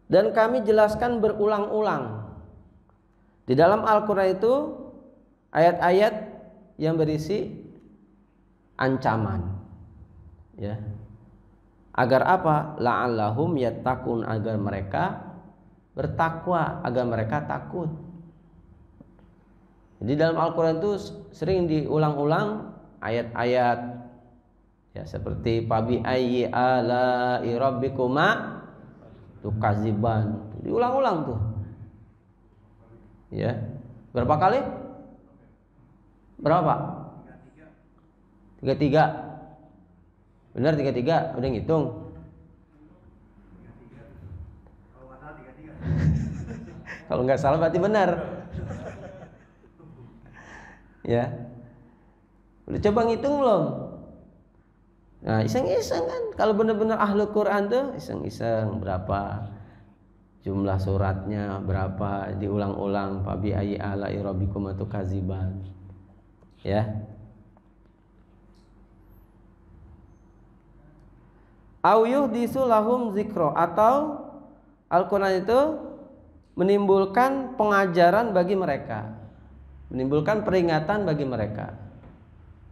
Dan kami jelaskan berulang-ulang di dalam Al-Quran itu ayat-ayat yang berisi ancaman, ya. Agar apa? La'allahum yattaqun, agar mereka bertakwa, agar mereka takut. Jadi dalam Al-Quran itu sering diulang-ulang ayat-ayat, ya, seperti fabi ayyi ala'i rabbikuma tukaziban, diulang-ulang tuh, ya. Berapa kali? Berapa? 33. Benar 33, udah ngitung. Kalau nggak salah berarti benar. Ya. Udah coba ngitung belum? Nah, iseng-iseng kan. Kalau benar-benar ahlu Quran tuh iseng-iseng berapa jumlah suratnya, berapa, diulang-ulang, fabi ayyi ala'i rabbikum tukaziban. Ya. Au yuhdisu lahum zikra, atau Al-Quran itu menimbulkan pengajaran bagi mereka, menimbulkan peringatan bagi mereka.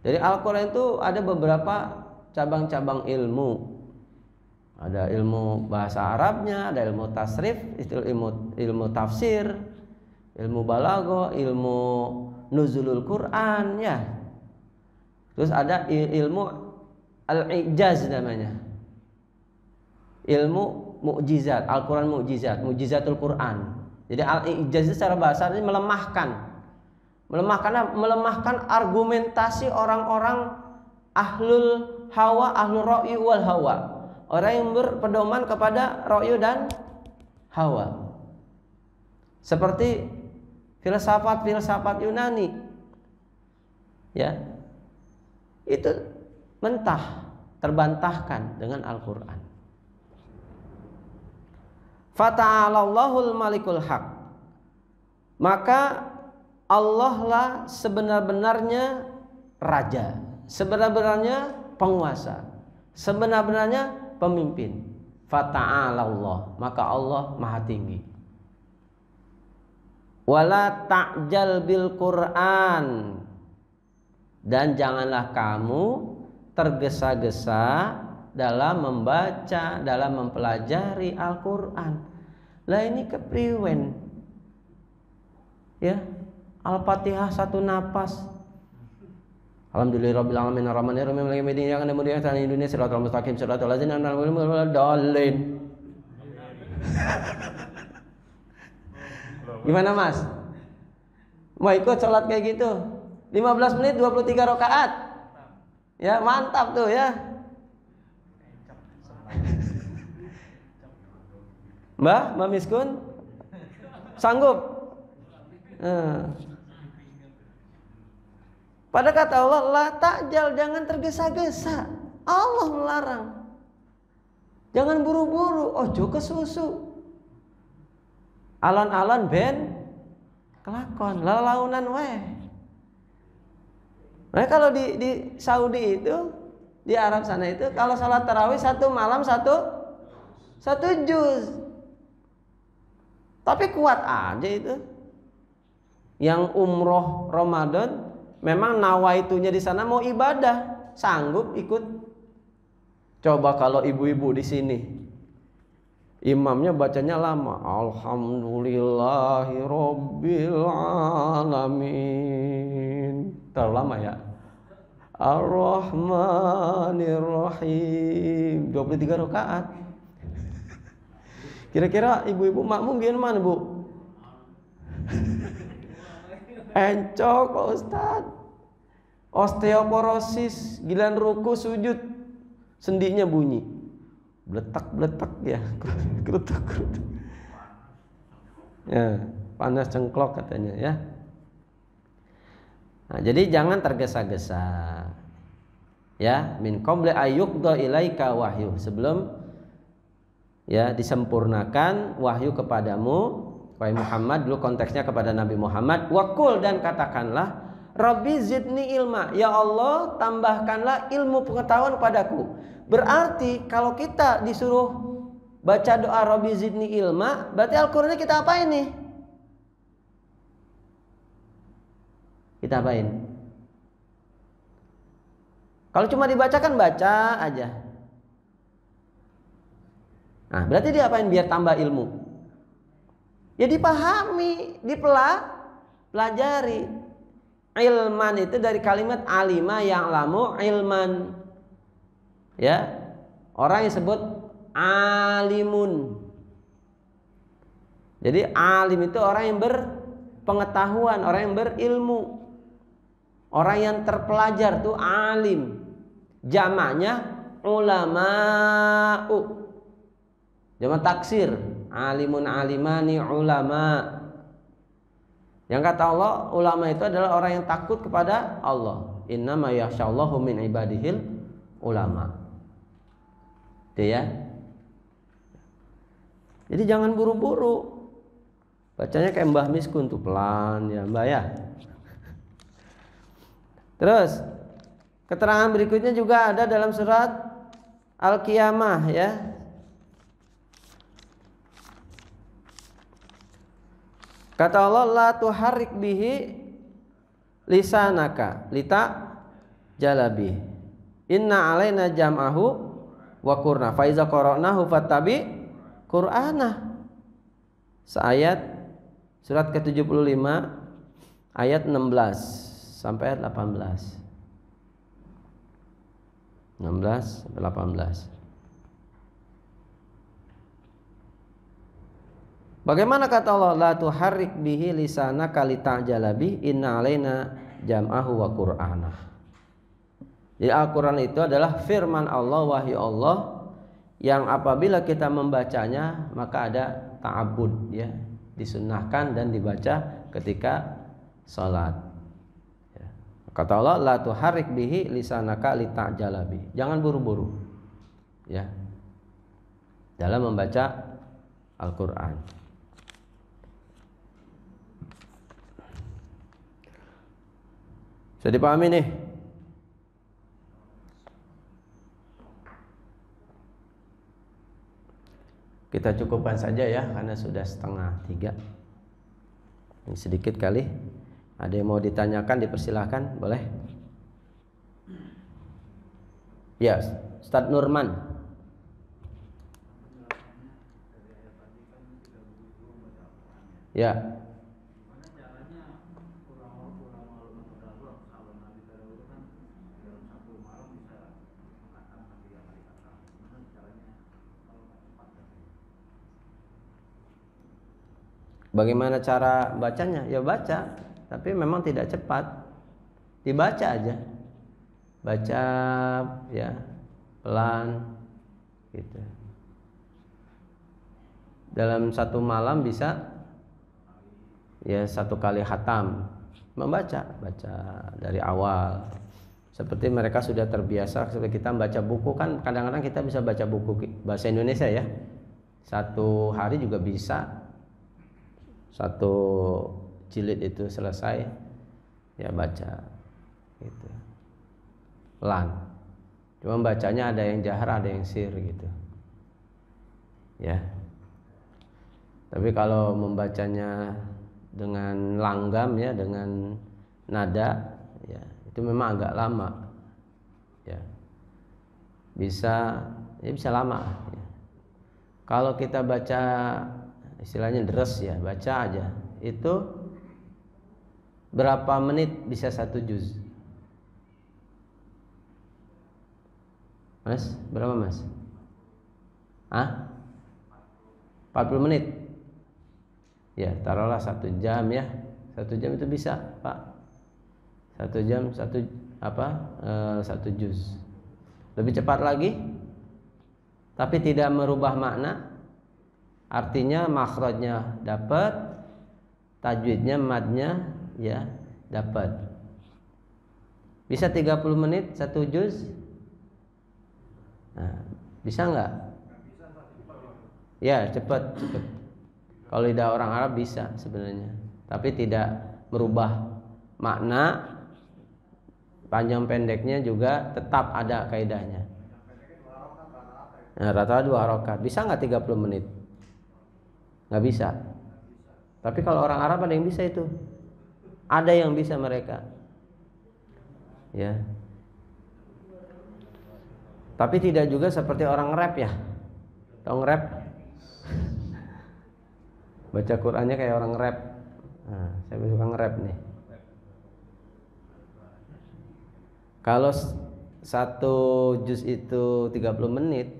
Jadi Al-Quran itu ada beberapa cabang-cabang ilmu. Ada ilmu bahasa Arabnya, ada ilmu tasrif, itu ilmu tafsir, ilmu balaghah, ilmu nuzulul Quran, ya. Terus ada ilmu al-ijaz namanya. Ilmu mukjizat, Al-Quran mukjizat, mukjizatul Quran. Jadi al-ijaz itu secara bahasa ini melemahkan argumentasi orang-orang ahlul hawa, ahlul ra'yu wal hawa. Orang yang berpedoman kepada ra'yu dan hawa. Seperti filsafat Yunani. Ya. Itu mentah, terbantahkan dengan Al-Quran. Fata'alallahul malikul haq. Maka Allah lah sebenar-benarnya raja, sebenar-benarnya penguasa, sebenar-benarnya pemimpin. Fata'alallah, maka Allah maha tinggi. Wala ta'jal bil Qur'an, dan janganlah kamu tergesa-gesa dalam membaca, dalam mempelajari Al-Quran. Lah ini kepriwen, ya. Al-Fatihah satu napas. Alhamdulillahirabbil alamin arrahmanir rahim maliki yaumiddin iyyaka na'budu wa iyyaka nasta'in ihdinas siratal mustaqim siratal ladzina an'amta 'alaihim ghairil maghdubi 'alaihim. Gimana Mas? Mau ikut sholat kayak gitu? 15 menit 23 rakaat. Ya, mantap tuh ya. Mbak Miskun sanggup? Pada kata Allah, la ta'jal, jangan tergesa-gesa. Allah melarang. Jangan buru-buru, ojo kesusu. Alon-alon ben kelakon, lalaunan weh. Nah kalau di Saudi itu, di Arab sana itu, kalau salat tarawih satu malam satu juz. Tapi kuat aja itu. Yang umroh Ramadan memang nawaitunya di sana mau ibadah, sanggup ikut. Coba kalau ibu-ibu di sini, imamnya bacanya lama, alhamdulillahirabbil alamin. Terlalu lama ya. Ar-Rahmanir-Rahim 23 rakaat. Kira-kira ibu-ibu makmum gimana, Bu? Encok Pak Ustadz. Osteoporosis, giliran ruku sujud sendinya bunyi. Bletak ya. Kerutuk. Ya, panas cengklok katanya ya. Nah, jadi jangan tergesa-gesa. Ya, min qabli ayyuqda ilaika wahyu. Sebelum ya disempurnakan wahyu kepadamu, wahai Muhammad, dulu konteksnya kepada Nabi Muhammad. Waqul, dan katakanlah, Rabbi zidni ilma, ya Allah tambahkanlah ilmu pengetahuan padaku. Berarti kalau kita disuruh baca doa Rabbi zidni ilma, berarti Al-Qur'annya kita apain nih? Kita apain? Kalau cuma dibacakan baca aja. Nah, berarti dia apain biar tambah ilmu? Ya dipahami, dipelajari. Ilman itu dari kalimat alima yang lamu ilman. Ya, orang yang sebut alimun. Jadi alim itu orang yang berpengetahuan, orang yang berilmu, orang yang terpelajar tuh alim. Jamaknya ulama'u. Jamak taksir, alimun alimani ulama. Yang kata Allah, ulama itu adalah orang yang takut kepada Allah. Innama yakhsyallahu min ibadihil ulama. Itu ya. Jadi jangan buru-buru. Bacanya kayak Mbah Miskun tuh, pelan ya Mbah ya. Terus keterangan berikutnya juga ada dalam surat Al-Qiyamah ya. Kata Allah, la tuharrik bihi lisanaka lita jalabi. Inna alaina jam'ahu wa qurna fa iza qara'nahu fattabi qur'ana. Seayat surat ke-75 ayat 16 sampai ayat 18. 16 sampai 18. Bagaimana kata Allah, la tuharrik bihi lisanaka lita'jalabi inna alaina jam'ahu wa qur'ana. Jadi Al-Qur'an itu adalah firman Allah, wahyu Allah yang apabila kita membacanya maka ada ta'abbud ya, disunnahkan dan dibaca ketika salat. Ya. Kata Allah, la tuharrik bihi lisanaka lita'jalabi. Jangan buru-buru. Ya. Dalam membaca Al-Qur'an. Bisa dipahami nih? Kita cukupkan saja ya, karena sudah 2:30. Ini sedikit kali. Ada yang mau ditanyakan, dipersilahkan, boleh? Ya, Ustadz Nurman. Ya. Bagaimana cara bacanya? Ya baca, tapi memang tidak cepat. Dibaca aja. Baca ya, pelan gitu. Dalam satu malam bisa ya 1 kali khatam membaca, baca dari awal. Seperti mereka sudah terbiasa, seperti kita baca buku kan, kadang-kadang kita bisa baca buku bahasa Indonesia ya. 1 hari juga bisa. 1 jilid itu selesai ya baca gitu. Pelan. Cuma bacanya ada yang jahar, ada yang sir gitu. Ya. Tapi kalau membacanya dengan langgam ya, dengan nada ya, itu memang agak lama. Ya. Bisa lama ya. Kalau kita baca istilahnya deres ya, baca aja. Itu berapa menit bisa 1 juz? Mas, berapa Mas? 40 menit. Ya, taruhlah 1 jam ya. 1 jam itu bisa, Pak. 1 jam 1 juz. Lebih cepat lagi, tapi tidak merubah makna. Artinya makhrajnya dapat, tajwidnya, madnya ya dapat. Bisa 30 menit 1 juz? Nah, bisa nggak? Ya, cepat. Kalau lidah orang Arab bisa sebenarnya, tapi tidak merubah makna. Panjang pendeknya juga tetap ada kaidahnya. Nah, rata-rata 2 harokat. Bisa nggak 30 menit? Nggak bisa. Tapi kalau orang Arab ada yang bisa itu. Ada yang bisa mereka. Ya. Tapi tidak juga seperti orang rap ya. Tahu nge-rap? Baca Qur'annya kayak orang rap. Nah, saya suka nge-rap nih. Kalau 1 juz itu 30 menit,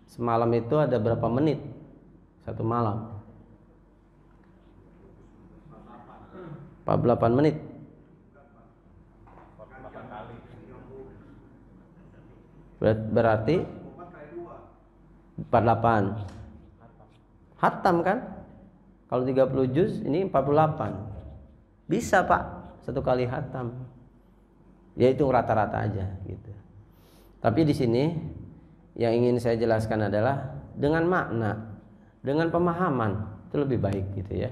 semalam itu ada berapa menit? 1 malam 48 menit. Berarti 48 hatam kan? Kalau 30 juz ini 48. Bisa, Pak, 1 kali hatam. Ya itu rata-rata aja gitu. Tapi di sini yang ingin saya jelaskan adalah dengan makna, dengan pemahaman itu lebih baik gitu ya.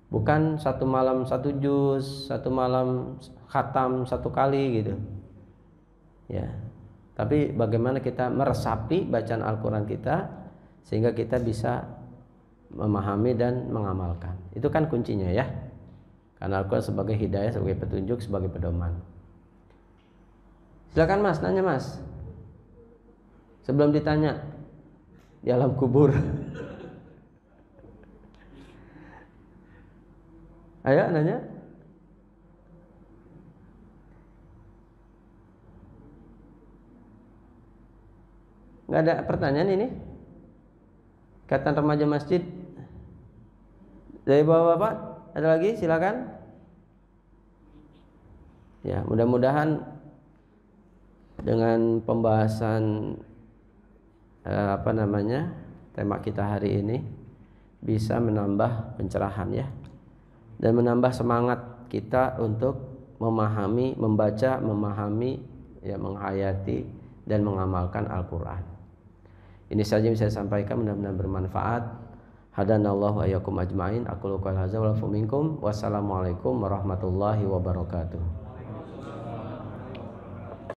Bukan 1 malam 1 juz, 1 malam khatam 1 kali gitu. Ya. Tapi bagaimana kita meresapi bacaan Al-Qur'an kita sehingga kita bisa memahami dan mengamalkan. Itu kan kuncinya ya. Karena Al-Qur'an sebagai hidayah, sebagai petunjuk, sebagai pedoman. Silakan Mas, nanya Mas. Sebelum ditanya di alam kubur. Ayo nanya. Nggak ada pertanyaan ini? Ikatan Remaja Masjid. Dari Bapak-bapak, ada lagi? Silakan. Ya, mudah-mudahan dengan pembahasan tema kita hari ini bisa menambah pencerahan ya, dan menambah semangat kita untuk memahami, membaca, memahami, ya, menghayati dan mengamalkan Al-Qur'an. Ini saja yang saya sampaikan, mudah-mudahan bermanfaat. Hadanallahu ayyakum ajmain. Aqulu qouli hadza wa astaghfirullaha minkum. Wassalamualaikum warahmatullahi wabarakatuh.